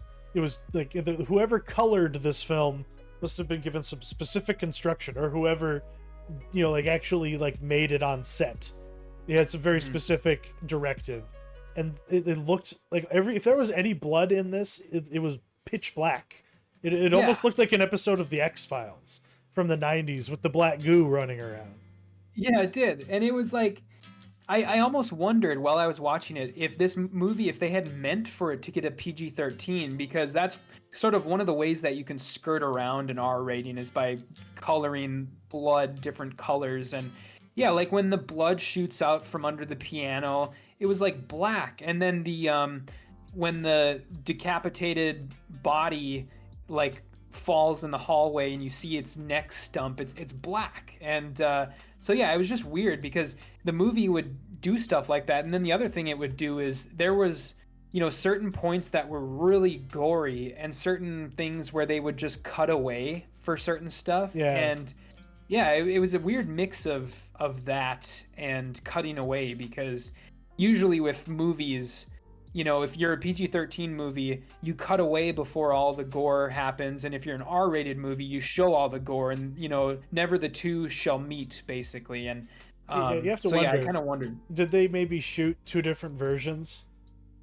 like whoever colored this film must have been given some specific instruction, or whoever, like actually like made it on set. They had some very specific directive, and it looked like if there was any blood in this, it was pitch black. It almost looked like an episode of the X-Files from the 90s with the black goo running around. Yeah, it did. And it was like, I almost wondered while I was watching it if this movie, if they had meant for it to get a PG-13, because that's sort of one of the ways that you can skirt around an R rating, is by coloring blood different colors. And yeah, like when the blood shoots out from under the piano, it was like black. And then when the decapitated body like falls in the hallway and you see its neck stump, it's black. And so yeah, it was just weird, because the movie would do stuff like that. And then the other thing it would do is there was, certain points that were really gory, and certain things where they would just cut away for certain stuff. Yeah. And yeah, it was a weird mix of that and cutting away, because usually with movies, if you're a PG-13 movie, you cut away before all the gore happens, and if you're an R-rated movie, you show all the gore, and never the two shall meet, basically. And you have to so wonder, yeah, I kind of wondered, did they maybe shoot two different versions,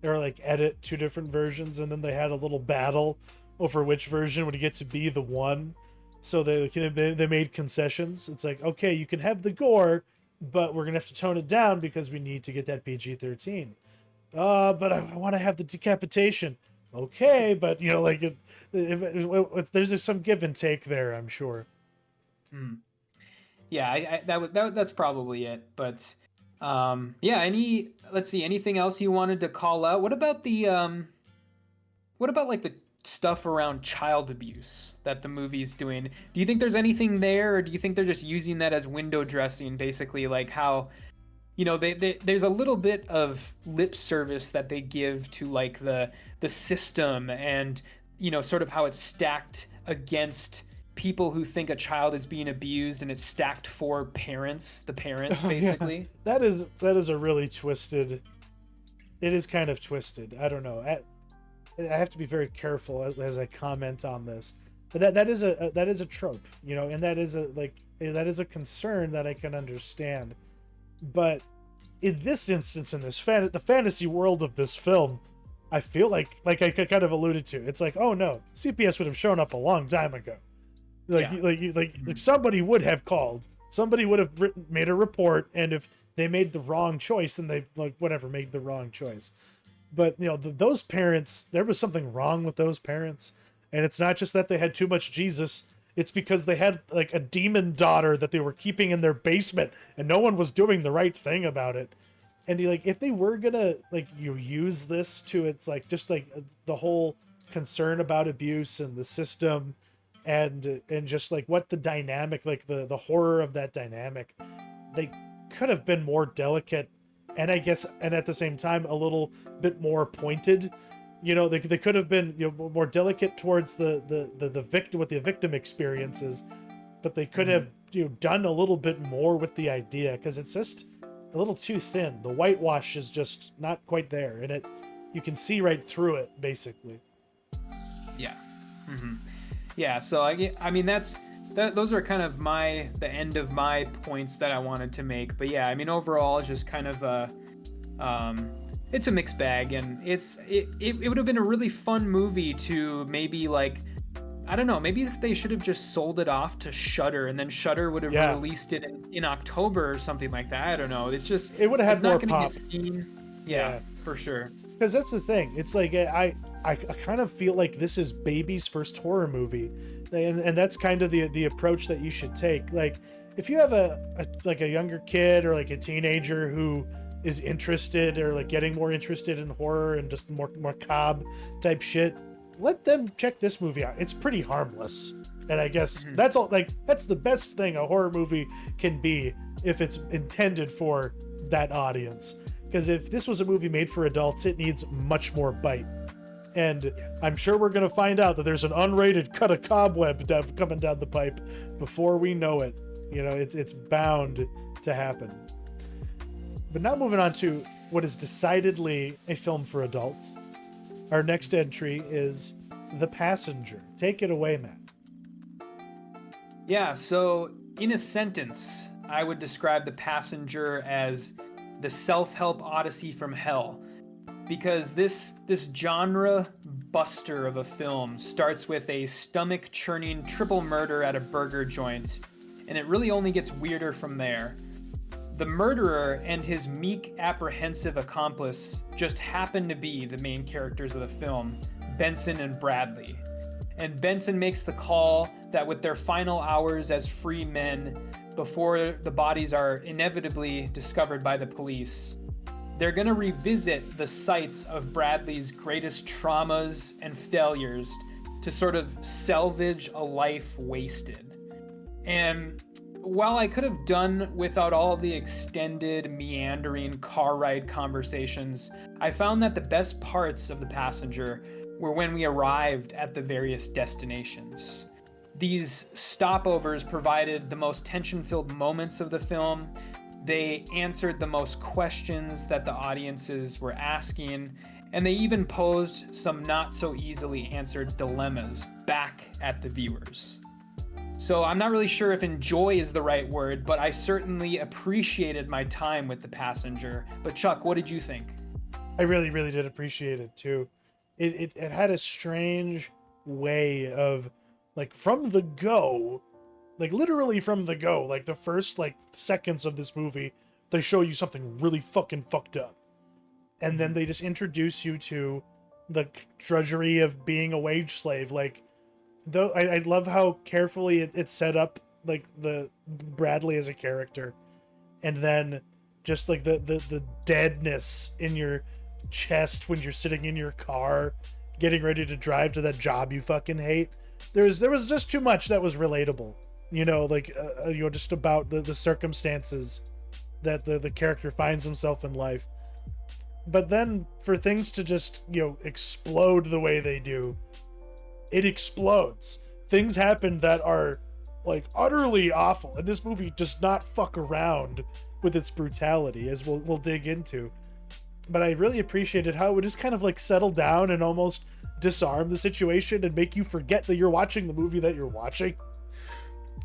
or like edit two different versions, and then they had a little battle over which version would get to be the one? So they made concessions. It's like, okay, you can have the gore, but we're gonna have to tone it down because we need to get that PG-13. But I want to have the decapitation. Okay, but there's some give and take there, I'm sure. Yeah, that's probably it. But yeah, let's see, anything else you wanted to call out? What about like the stuff around child abuse that the movie's doing? Do you think there's anything there, or do you think they're just using that as window dressing, basically, like how there's a little bit of lip service that they give to like the system, and sort of how it's stacked against people who think a child is being abused, and it's stacked for the parents basically. Yeah. That is a really twisted. It is kind of twisted. I don't know. I have to be very careful as I comment on this, but that is a trope, and that is a concern that I can understand. But in this instance, in the fantasy world of this film, I feel like I kind of alluded to, it's like, oh no, CPS would have shown up a long time ago. Like somebody would have called, somebody would have made a report, and if they made the wrong choice, and they made the wrong choice. But those parents, there was something wrong with those parents, and it's not just that they had too much Jesus. It's because they had like a demon daughter that they were keeping in their basement, and no one was doing the right thing about it. And if they were gonna use this to, it's like just like the whole concern about abuse and the system, and just like what the dynamic, like the horror of that dynamic, they could have been more delicate, and I guess, and at the same time a little bit more pointed. They could have been more delicate towards the victim, what the victim experiences, but they could have done a little bit more with the idea, because it's just a little too thin. The whitewash is just not quite there, and you can see right through it, basically. Yeah. Yeah, so I mean those are kind of the end of my points that I wanted to make. But yeah, I mean overall it's just kind of it's a mixed bag, and it would have been a really fun movie to maybe like, I don't know, maybe if they should have just sold it off to Shudder, and then Shudder would have released it in October or something like that. I don't know. It's just, it would have had more pop. Get seen. Yeah, for sure. Because that's the thing. It's like I kind of feel like this is baby's first horror movie, and that's kind of the approach that you should take. Like if you have a younger kid or like a teenager who is interested or like getting more interested in horror and just more macabre type shit, let them check this movie out. It's pretty harmless, and I guess that's all. Like that's the best thing a horror movie can be if it's intended for that audience. Because if this was a movie made for adults, it needs much more bite. And I'm sure we're going to find out that there's an unrated cut of Cobweb coming down the pipe before we know it. You know, it's bound to happen. But now moving on to what is decidedly a film for adults. Our next entry is The Passenger. Take it away, Matt. Yeah, so in a sentence, I would describe The Passenger as the self-help odyssey from hell, because this genre buster of a film starts with a stomach-churning triple murder at a burger joint, and it really only gets weirder from there. The murderer and his meek, apprehensive accomplice just happen to be the main characters of the film, Benson and Bradley. And Benson makes the call that with their final hours as free men, before the bodies are inevitably discovered by the police, they're going to revisit the sites of Bradley's greatest traumas and failures to sort of salvage a life wasted. And while I could have done without all the extended, meandering car ride conversations, I found that the best parts of The Passenger were when we arrived at the various destinations. These stopovers provided the most tension-filled moments of the film. They answered the most questions that the audiences were asking, and they even posed some not so easily answered dilemmas back at the viewers. So I'm not really sure if enjoy is the right word, but I certainly appreciated my time with The Passenger. But Chuck, what did you think? I really, really did appreciate it too. It had a strange way of, like, from the go, like literally from the go, like the first like seconds of this movie, they show you something really fucking fucked up. And then they just introduce you to the drudgery of being a wage slave. Like, though I love how carefully it's set up, like the Bradley as a character. And then just like the deadness in your chest when you're sitting in your car getting ready to drive to that job you fucking hate. There was just too much that was relatable, you know, like just about the circumstances that the character finds himself in life. But then for things to just, explode the way they do, it explodes. Things happen that are like utterly awful, and this movie does not fuck around with its brutality, as we'll dig into. But I really appreciated how it would just kind of like settle down and almost disarm the situation and make you forget that you're watching the movie that you're watching.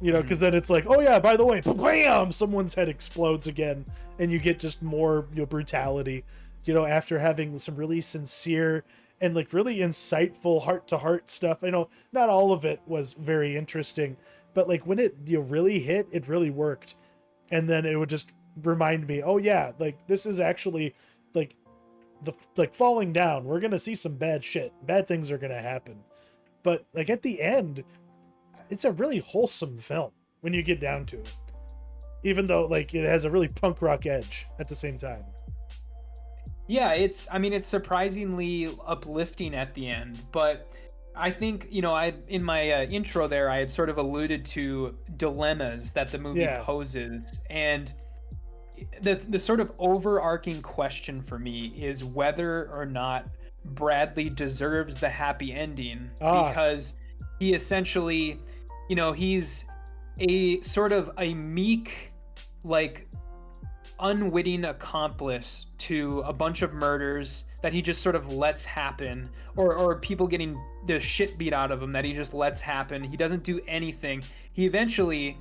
Because then it's like, oh yeah, by the way, bam, someone's head explodes again, and you get just more brutality. After having some really sincere and like really insightful heart-to-heart stuff. I know not all of it was very interesting, but like when it really hit, it really worked. And then it would just remind me, oh yeah, like this is actually like falling down. We're gonna see some bad shit. Bad things are gonna happen. But like at the end, it's a really wholesome film when you get down to it. Even though like it has a really punk rock edge at the same time. Yeah, it's surprisingly uplifting at the end, but I think, in my intro there, I had sort of alluded to dilemmas that the movie poses, and the sort of overarching question for me is whether or not Bradley deserves the happy ending, because he essentially, he's a sort of a meek, like, unwitting accomplice to a bunch of murders that he just sort of lets happen, or people getting the shit beat out of him that he just lets happen. He doesn't do anything. He eventually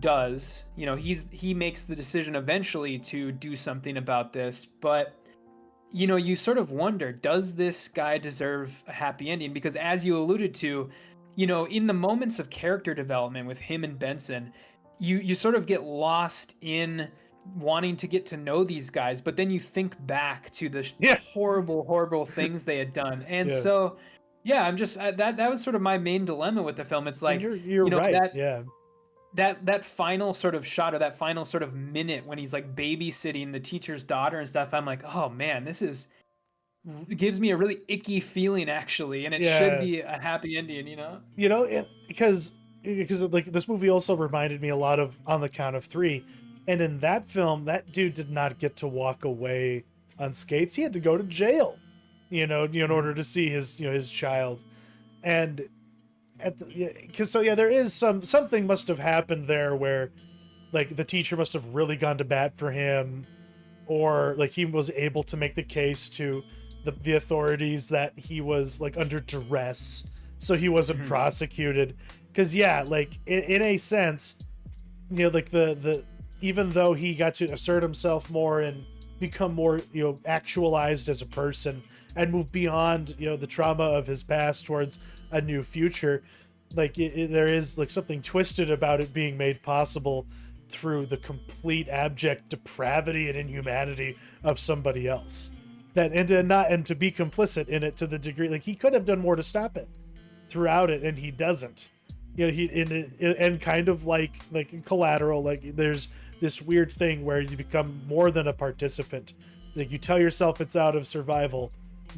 does, you know, he makes the decision eventually to do something about this, but you know, you sort of wonder, does this guy deserve a happy ending? Because as you alluded to, you know, in the moments of character development with him and Benson, you sort of get lost in wanting to get to know these guys, but then you think back to the horrible things they had done. And so yeah, I'm just that was sort of my main dilemma with the film. It's like, you're you know, right. that final sort of shot, or that final sort of minute when he's like babysitting the teacher's daughter and stuff, I'm like, oh man, it gives me a really icky feeling actually, and it should be a happy ending, you know? You know, because like this movie also reminded me a lot of On the Count of Three, and in that film, that dude did not get to walk away unscathed. He had to go to jail, you know, in order to see his child, and there is something must have happened there where like the teacher must have really gone to bat for him, or like he was able to make the case to the authorities that he was like under duress, so he wasn't prosecuted. Because like in a sense, you know, like the even though he got to assert himself more and become more, you know, actualized as a person and move beyond, you know, the trauma of his past towards a new future, like there is like something twisted about it being made possible through the complete abject depravity and inhumanity of somebody else, and to be complicit in it to the degree like he could have done more to stop it throughout it, and he doesn't. You know, and kind of like Collateral, like there's this weird thing where you become more than a participant. Like you tell yourself it's out of survival,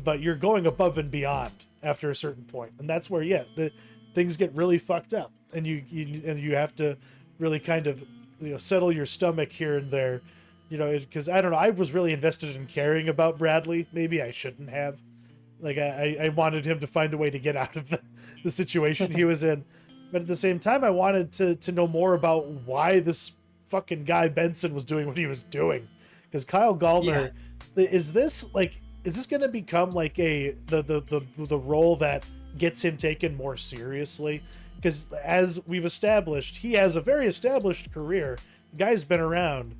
but you're going above and beyond after a certain point, and that's where the things get really fucked up, and you have to really kind of, you know, settle your stomach here and there, you know, because I don't know, I was really invested in caring about Bradley. Maybe I shouldn't have. Like I wanted him to find a way to get out of the situation he was in, but at the same time I wanted to know more about why this fucking guy Benson was doing what he was doing, because Kyle Gallner, is this going to become like the role that gets him taken more seriously? Because as we've established, he has a very established career. The guy's been around,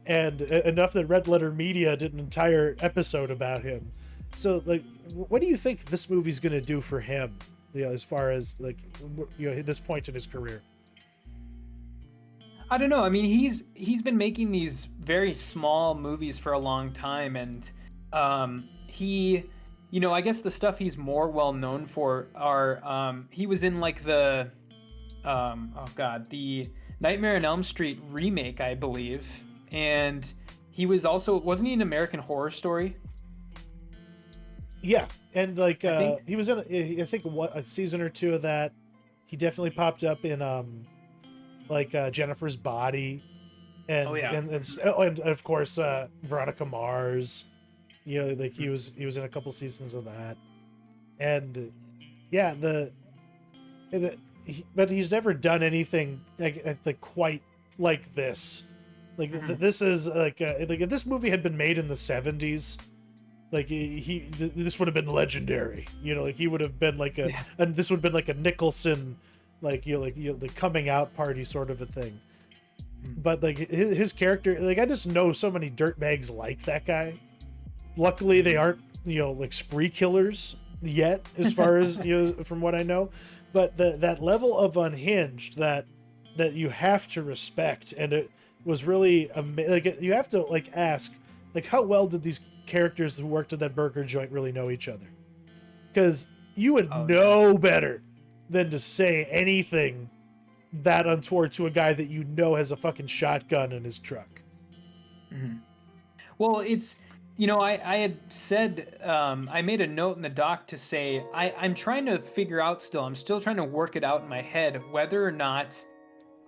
and enough that Red Letter Media did an entire episode about him. So like, what do you think this movie's going to do for him, you know, as far as like, you know, at this point in his career? I don't know. I mean, he's been making these very small movies for a long time, and he, you know, I guess the stuff he's more well known for are he was in like the the Nightmare on Elm Street remake, I believe, and he was also, wasn't he in American Horror Story? Yeah, and like he was in I think a season or two of that. He definitely popped up in Jennifer's Body, and and of course Veronica Mars. You know, like he was in a couple seasons of that, and yeah, but he's never done anything like quite like this. Like this is like if this movie had been made in the 70s, like this would have been legendary. You know, like he would have been like and this would have been like a Nicholson, the coming out party sort of a thing. But like his character, like I just know so many dirtbags like that guy. Luckily, they aren't, you know, like spree killers yet, as far as, you know, from what I know. But that level of unhinged that you have to respect, and it was really like you have to like ask, like, how well did these characters who worked at that burger joint really know each other? Because you would know better than to say anything that untoward to a guy that you know has a fucking shotgun in his truck. Mm-hmm. Well, it's, you know, I had said, I made a note in the doc to say, I'm trying to figure out still, I'm still trying to work it out in my head, whether or not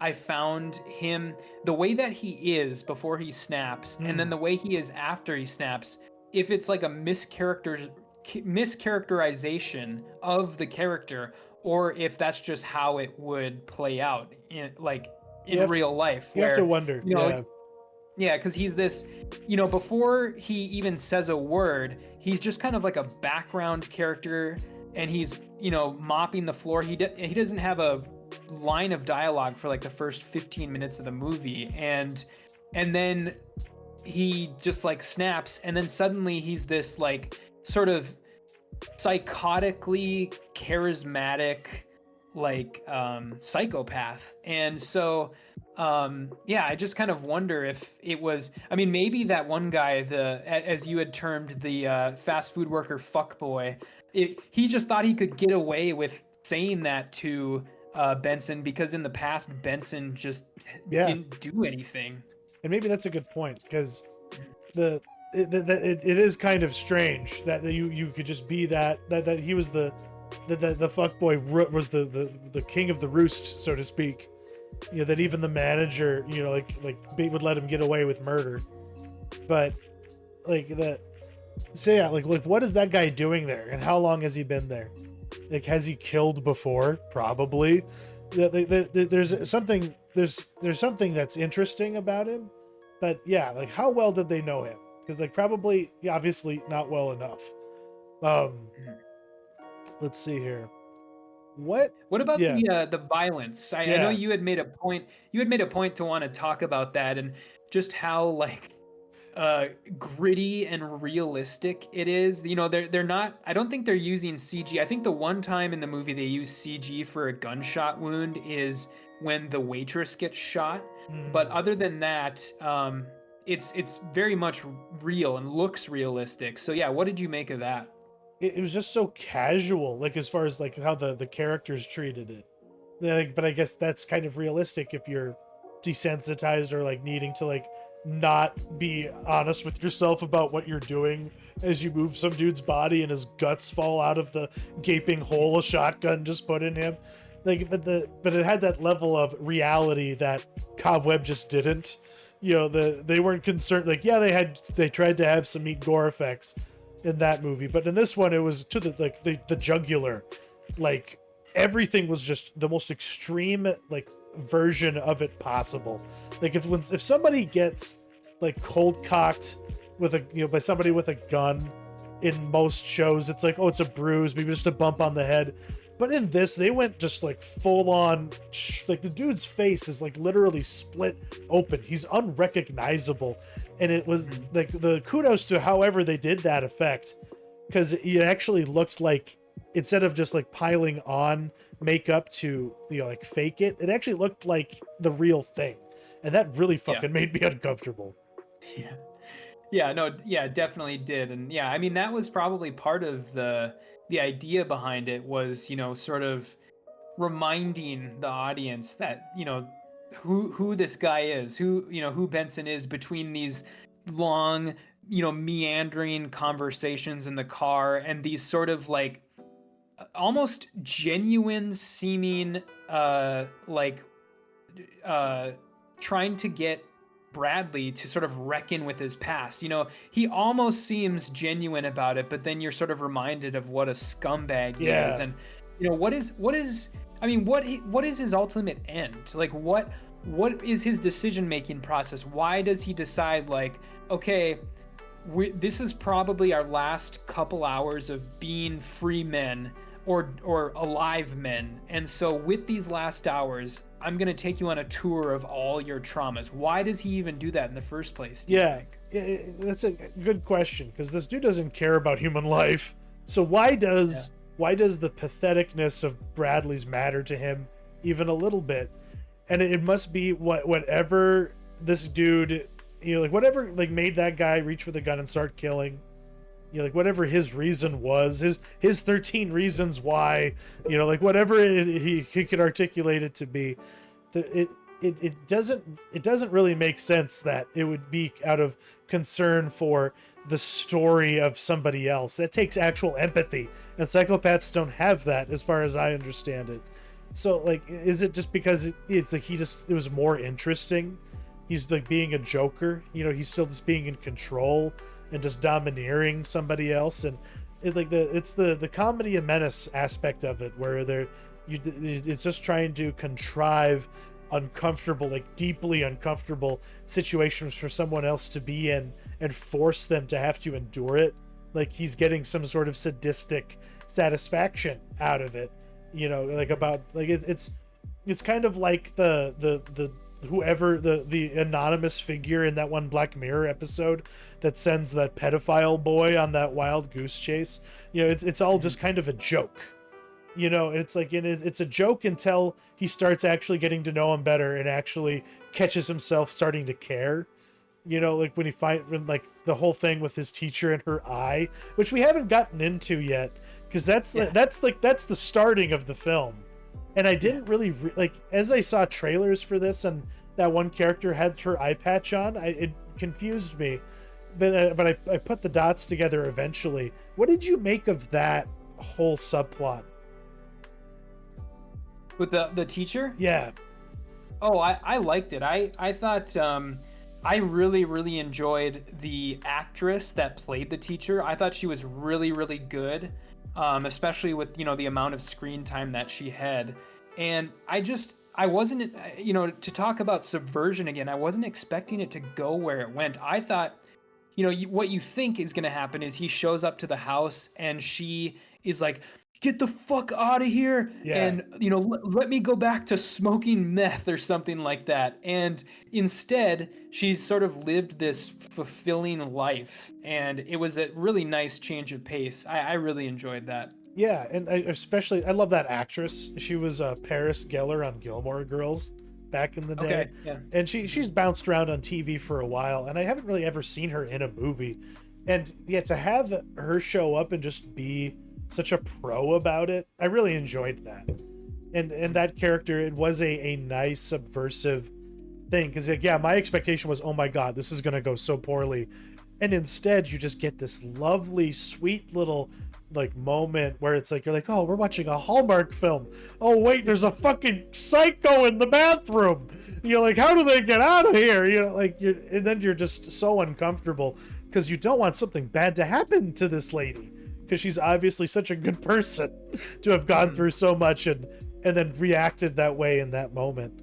I found him, the way that he is before he snaps, and then the way he is after he snaps, if it's like a mischaracterization of the character, or if that's just how it would play out in real life. You have to wonder, you know, Yeah, because he's this, you know, before he even says a word, he's just kind of like a background character, and he's, you know, mopping the floor. He doesn't have a line of dialogue for like the first 15 minutes of the movie, and then he just like snaps, and then suddenly he's this like sort of psychotically charismatic like psychopath. And so yeah, I just kind of wonder if it was, I mean, maybe that one guy, as you had termed the fast food worker fuckboy, he just thought he could get away with saying that to Benson because in the past Benson just didn't do anything. And maybe that's a good point, because it is kind of strange that you could just be that he was the fuckboy, was the king of the roost, so to speak. You know, that even the manager, you know, like would let him get away with murder. But like that, so yeah, like what is that guy doing there, and how long has he been there? Like, has he killed before? Probably. There's something that's interesting about him, but yeah, like how well did they know him? Because like probably, obviously not well enough. Let's see here. What about the violence? I know you had made a point. You had made a point to want to talk about that, and just how like gritty and realistic it is. You know, they're not, I don't think they're using CG. I think the one time in the movie they use CG for a gunshot wound is when the waitress gets shot. But other than that, it's very much real and looks realistic. So yeah, what did you make of that? It was just so casual, like as far as like how the characters treated it. Like, but I guess that's kind of realistic if you're desensitized or like needing to like not be honest with yourself about what you're doing as you move some dude's body and his guts fall out of the gaping hole a shotgun just put in him. Like, but it had that level of reality that Cobweb just didn't. You know, they weren't concerned. Like, yeah, they tried to have some neat gore effects in that movie, but in this one it was to the jugular. Like, everything was just the most extreme like version of it possible. Like if somebody gets like cold cocked with a, you know, by somebody with a gun, in most shows it's like, oh, it's a bruise, maybe just a bump on the head. But in this, they went just like full on, like the dude's face is like literally split open. He's unrecognizable. And it was like the kudos to however they did that effect, because it actually looked like, instead of just like piling on makeup to, you know, like fake it, it actually looked like the real thing. And that really fucking made me uncomfortable. Yeah, no, yeah, definitely did. And yeah, I mean, that was probably part of the idea behind it, was, you know, sort of reminding the audience that, you know, who this guy is, who Benson is, between these long, you know, meandering conversations in the car and these sort of like almost genuine seeming trying to get Bradley to sort of reckon with his past. You know, he almost seems genuine about it, but then you're sort of reminded of what a scumbag he is. And, you know, what is his ultimate end? Like, what is his decision-making process? Why does he decide, like, okay, this is probably our last couple hours of being free men or alive men, and so with these last hours, I'm going to take you on a tour of all your traumas. Why does he even do that in the first place, do you think? That's a good question, because this dude doesn't care about human life. So why does the patheticness of Bradley's matter to him even a little bit? And it must be whatever this dude, you know, like whatever like made that guy reach for the gun and start killing. You know, like whatever his reason was, his 13 reasons why, you know, like whatever he could articulate it to be, it doesn't really make sense that it would be out of concern for the story of somebody else. That takes actual empathy, and psychopaths don't have that, as far as I understand it. So like, is it just because it's like it was more interesting? He's like being a joker, you know, he's still just being in control and just domineering somebody else. And it's the comedy and menace aspect of it, where it's just trying to contrive uncomfortable, like deeply uncomfortable situations for someone else to be in and force them to have to endure it. Like he's getting some sort of sadistic satisfaction out of it, you know, like about like it's kind of like the whoever the anonymous figure in that one Black Mirror episode that sends that pedophile boy on that wild goose chase. You know, it's all just kind of a joke. You know, it's like it's a joke until he starts actually getting to know him better and actually catches himself starting to care. You know, like when like the whole thing with his teacher and her eye, which we haven't gotten into yet, because that's the starting of the film. And I didn't really like, as I saw trailers for this and that one character had her eye patch on, it confused me. But I put the dots together eventually. What did you make of that whole subplot? With the teacher? Yeah. Oh, I liked it. I thought I really enjoyed the actress that played the teacher. I thought she was really good, especially with, you know, the amount of screen time that she had. And I wasn't, you know, to talk about subversion again, I wasn't expecting it to go where it went. I thought, you know, what you think is going to happen is he shows up to the house and she is like, get the fuck out of here. Yeah. And, you know, let me go back to smoking meth or something like that. And instead, she's sort of lived this fulfilling life. And it was a really nice change of pace. I really enjoyed that. Yeah, and I love that actress. She was Paris Geller on Gilmore Girls back in the day. Okay, yeah. And she's bounced around on TV for a while, and I haven't really ever seen her in a movie. And yeah, to have her show up and just be such a pro about it, I really enjoyed that. And that character, it was a nice subversive thing, because like, yeah, my expectation was, oh my god, this is gonna go so poorly, and instead you just get this lovely sweet little like moment where it's like, you're like, oh, we're watching a Hallmark film. Oh wait, there's a fucking psycho in the bathroom. You're like, how do they get out of here? You know, like and then you're just so uncomfortable because you don't want something bad to happen to this lady, because she's obviously such a good person to have gone through so much and then reacted that way in that moment.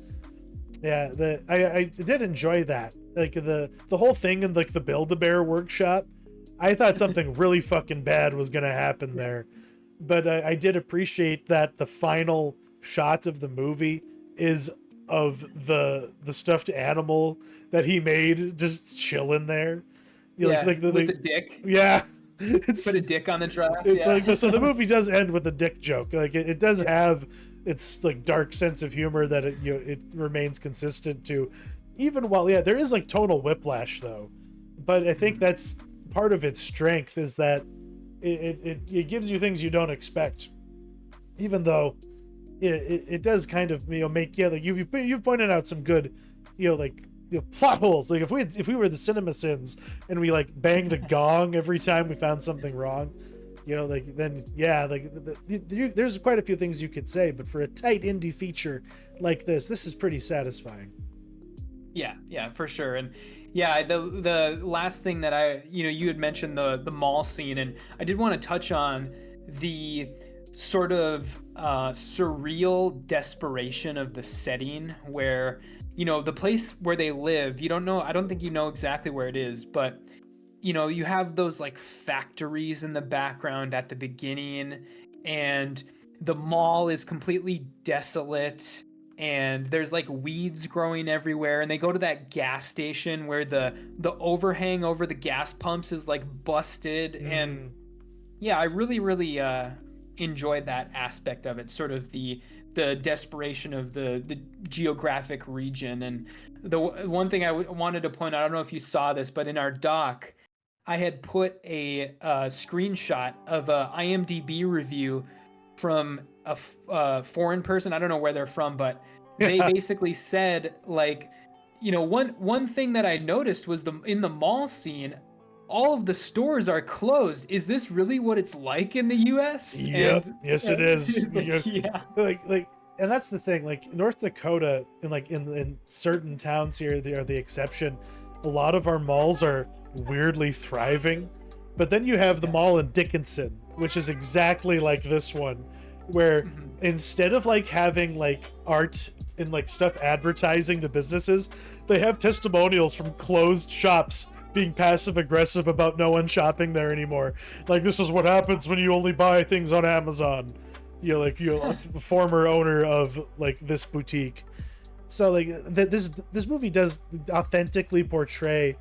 Yeah, I did enjoy that. Like the whole thing in like the Build-A-Bear workshop, I thought something really fucking bad was gonna happen there. But I did appreciate that the final shot of the movie is of the stuffed animal that he made just chilling there. Yeah, like with the dick. Yeah. Put a dick on the draft. It's like, so the movie does end with a dick joke. Like it does have its like dark sense of humor that it remains consistent to, even while there is like tonal whiplash though. But I think that's part of its strength, is that it gives you things you don't expect, even though it does kind of, you know, make like you pointed out some good, you know, like, you know, plot holes. Like if we were the CinemaSins and we like banged a gong every time we found something wrong, you know, like then yeah, like there's quite a few things you could say, but for a tight indie feature like this is pretty satisfying. Yeah, for sure. And yeah, the last thing that you had mentioned the mall scene, and I did want to touch on the sort of surreal desperation of the setting, where, you know, the place where they live, I don't think you know exactly where it is, but, you know, you have those like factories in the background at the beginning, and the mall is completely desolate, and there's like weeds growing everywhere, and they go to that gas station where the overhang over the gas pumps is like busted. And yeah, I really enjoyed that aspect of it, sort of the desperation of the geographic region. And the one thing I wanted to point out, I don't know if you saw this, but in our doc I had put a screenshot of a IMDb review from a foreign person. I don't know where they're from, but they basically said, like, you know, one thing that I noticed was in the mall scene, all of the stores are closed. Is this really what it's like in the US? Yep. Yes, it is. Like, yeah. Like, and that's the thing. Like North Dakota, and like in certain towns here, they are the exception. A lot of our malls are weirdly thriving, but then you have the mall in Dickinson, which is exactly like this one, where instead of like having like art and like stuff advertising the businesses, they have testimonials from closed shops being passive aggressive about no one shopping there anymore. Like, this is what happens when you only buy things on Amazon. You're like, you're a former owner of like this boutique. So like this movie does authentically portray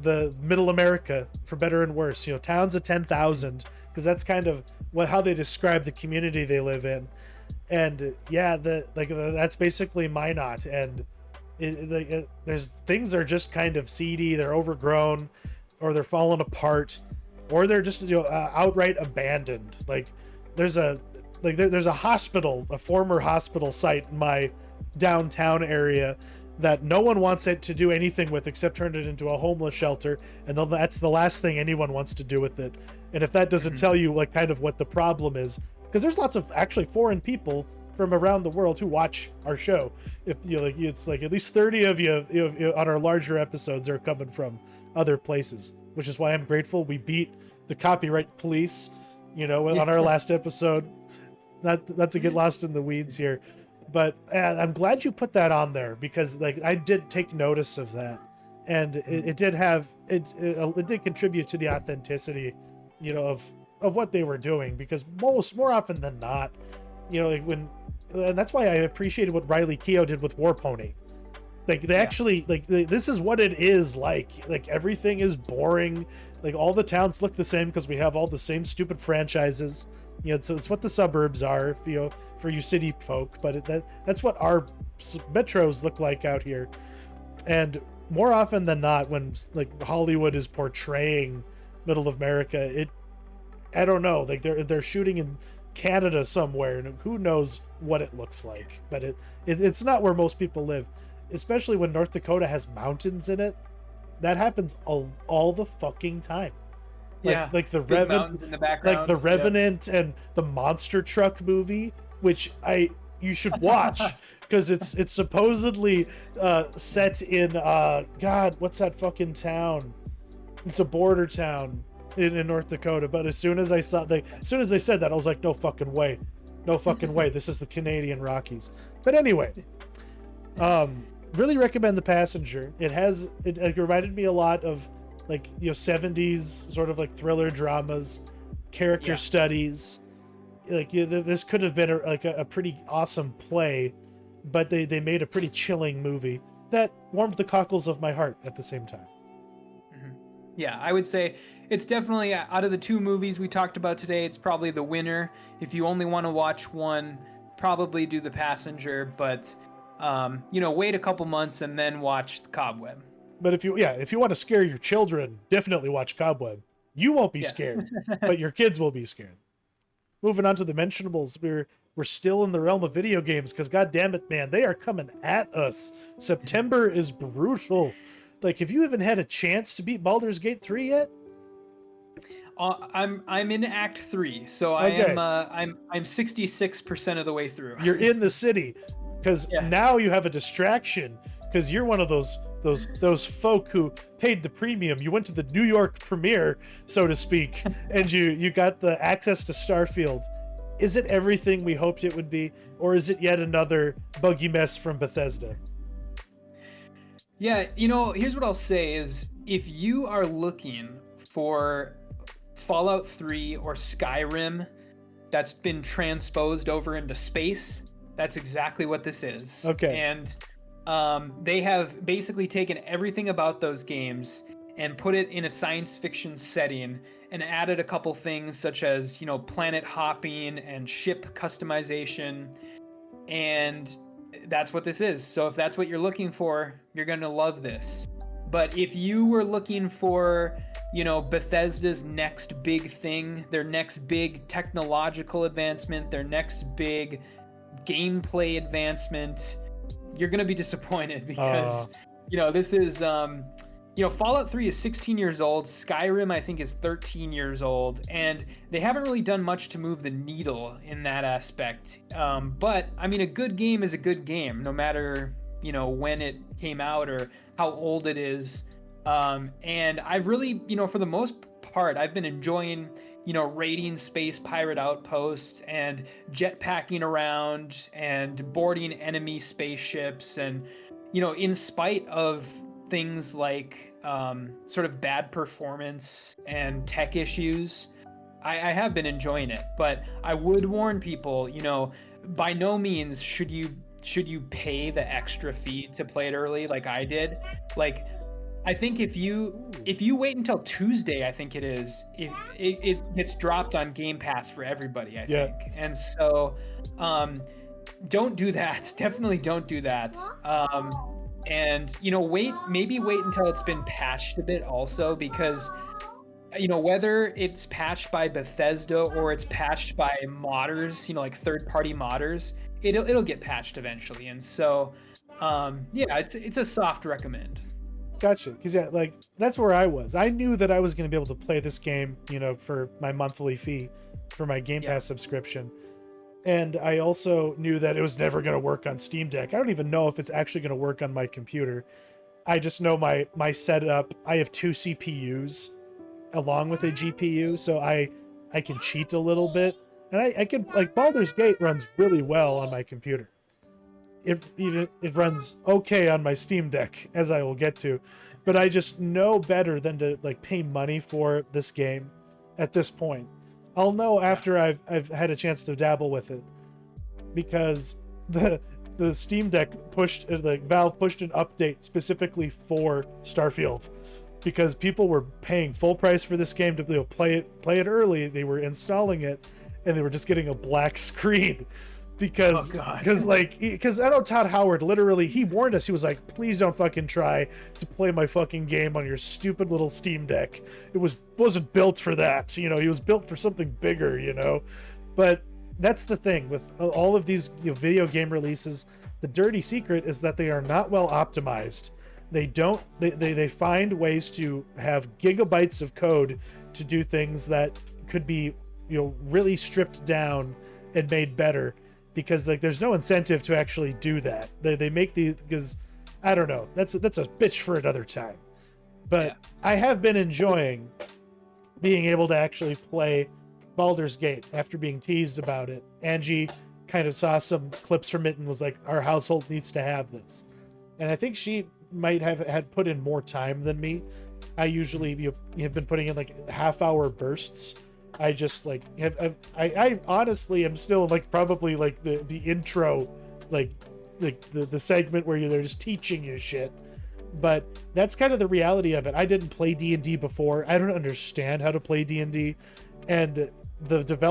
the middle America, for better and worse. Towns of 10,000, because that's kind of how they describe the community they live in. And yeah, that's basically Minot, and there's things are just kind of seedy, they're overgrown, or they're falling apart, or they're just outright abandoned. Like there's a hospital, a former hospital site in my downtown area that no one wants it to do anything with except turn it into a homeless shelter, and that's the last thing anyone wants to do with it. And if that doesn't tell you like kind of what the problem is, because there's lots of actually foreign people from around the world who watch our show. If it's like at least 30 of you on our larger episodes are coming from other places, which is why I'm grateful we beat the copyright police, on our last episode. Not to get lost in the weeds here, but I'm glad you put that on there, because like I did take notice of that, and it did contribute to the authenticity, of what they were doing, because more often than not, and that's why I appreciated what Riley Keough did with War Pony. Like they actually this is what it is like everything is boring, like all the towns look the same because we have all the same stupid franchises. So it's what the suburbs are, for you city folk, but that's what our metros look like out here. And more often than not, when like Hollywood is portraying middle of America, I don't know, like they're shooting in Canada somewhere, and who knows what it looks like, but it's not where most people live, especially when North Dakota has mountains in it. That happens all the fucking time. Like the Revenant and the Monster Truck movie, which you should watch because it's supposedly set in God, what's that fucking town? It's a border town in North Dakota. But as soon as they said that, I was like, no fucking way, this is the Canadian Rockies. But anyway, really recommend The Passenger. It reminded me a lot of like 70s sort of like thriller dramas, character studies. Like this could have been a pretty awesome play, but they made a pretty chilling movie that warmed the cockles of my heart at the same time. Yeah, I would say it's definitely, out of the two movies we talked about today, it's probably the winner. If you only want to watch one, probably do The Passenger, but wait a couple months and then watch the Cobweb. But if you want to scare your children, definitely watch Cobweb. You won't be scared, but your kids will be scared. Moving on to the Mentionables, we're still in the realm of video games, because god damn it, man, they are coming at us. September is brutal. Like, have you even had a chance to beat Baldur's Gate 3 yet? I'm in Act 3, so okay. I'm 66% of the way through. You're in the city, because now you have a distraction, because you're one of those folk who paid the premium. You went to the New York premiere, so to speak, and you got the access to Starfield. Is it everything we hoped it would be, or is it yet another buggy mess from Bethesda? Yeah, here's what I'll say is, if you are looking for Fallout 3 or Skyrim that's been transposed over into space, that's exactly what this is. Okay. And they have basically taken everything about those games and put it in a science fiction setting and added a couple things such as, planet hopping and ship customization. And that's what this is. So if that's what you're looking for, you're going to love this. But if you were looking for, Bethesda's next big thing, their next big technological advancement, their next big gameplay advancement, you're going to be disappointed, because, this is, Fallout 3 is 16 years old. Skyrim, I think, is 13 years old, and they haven't really done much to move the needle in that aspect. But I mean, a good game is a good game, no matter, when it came out or how old it is. And I've really, for the most part, I've been enjoying raiding space pirate outposts and jetpacking around and boarding enemy spaceships, and in spite of things like sort of bad performance and tech issues, I have been enjoying it. But I would warn people, by no means should you pay the extra fee to play it early like I did. Like, I think if you wait until Tuesday, I think it is, it gets dropped on Game Pass for everybody, I think. And so don't do that. Definitely don't do that. And wait until it's been patched a bit also, because whether it's patched by Bethesda or it's patched by modders, like third-party modders, it'll get patched eventually. And so it's a soft recommend. Gotcha. Because like that's where I was. I knew that I was going to be able to play this game, for my monthly fee for my Game Pass subscription. And I also knew that it was never going to work on Steam Deck. I don't even know if it's actually going to work on my computer. I just know my setup. I have 2 CPUs along with a GPU, so I can cheat a little bit. And I can, like, Baldur's Gate runs really well on my computer. It runs okay on my Steam Deck, as I will get to. But I just know better than to like pay money for this game at this point. I'll know after I've had a chance to dabble with it, because the Steam Deck Valve pushed an update specifically for Starfield, because people were paying full price for this game to play it early. They were installing it, and they were just getting a black screen. Because I know Todd Howard, literally, he warned us. He was like, please don't fucking try to play my fucking game on your stupid little Steam Deck. It wasn't built for that. He was built for something bigger, But that's the thing with all of these video game releases. The dirty secret is that they are not well optimized. They find ways to have gigabytes of code to do things that could be, really stripped down and made better. Because like there's no incentive to actually do that. They make because I don't know. That's a bitch for another time. But I have been enjoying being able to actually play Baldur's Gate after being teased about it. Angie kind of saw some clips from it and was like, our household needs to have this. And I think she might have had put in more time than me. I usually have been putting in like half-hour bursts. I just like I honestly am still like probably like the intro, like the segment where they're just teaching you shit. But that's kind of the reality of it. I didn't play D&D before. I don't understand how to play D&D, and the development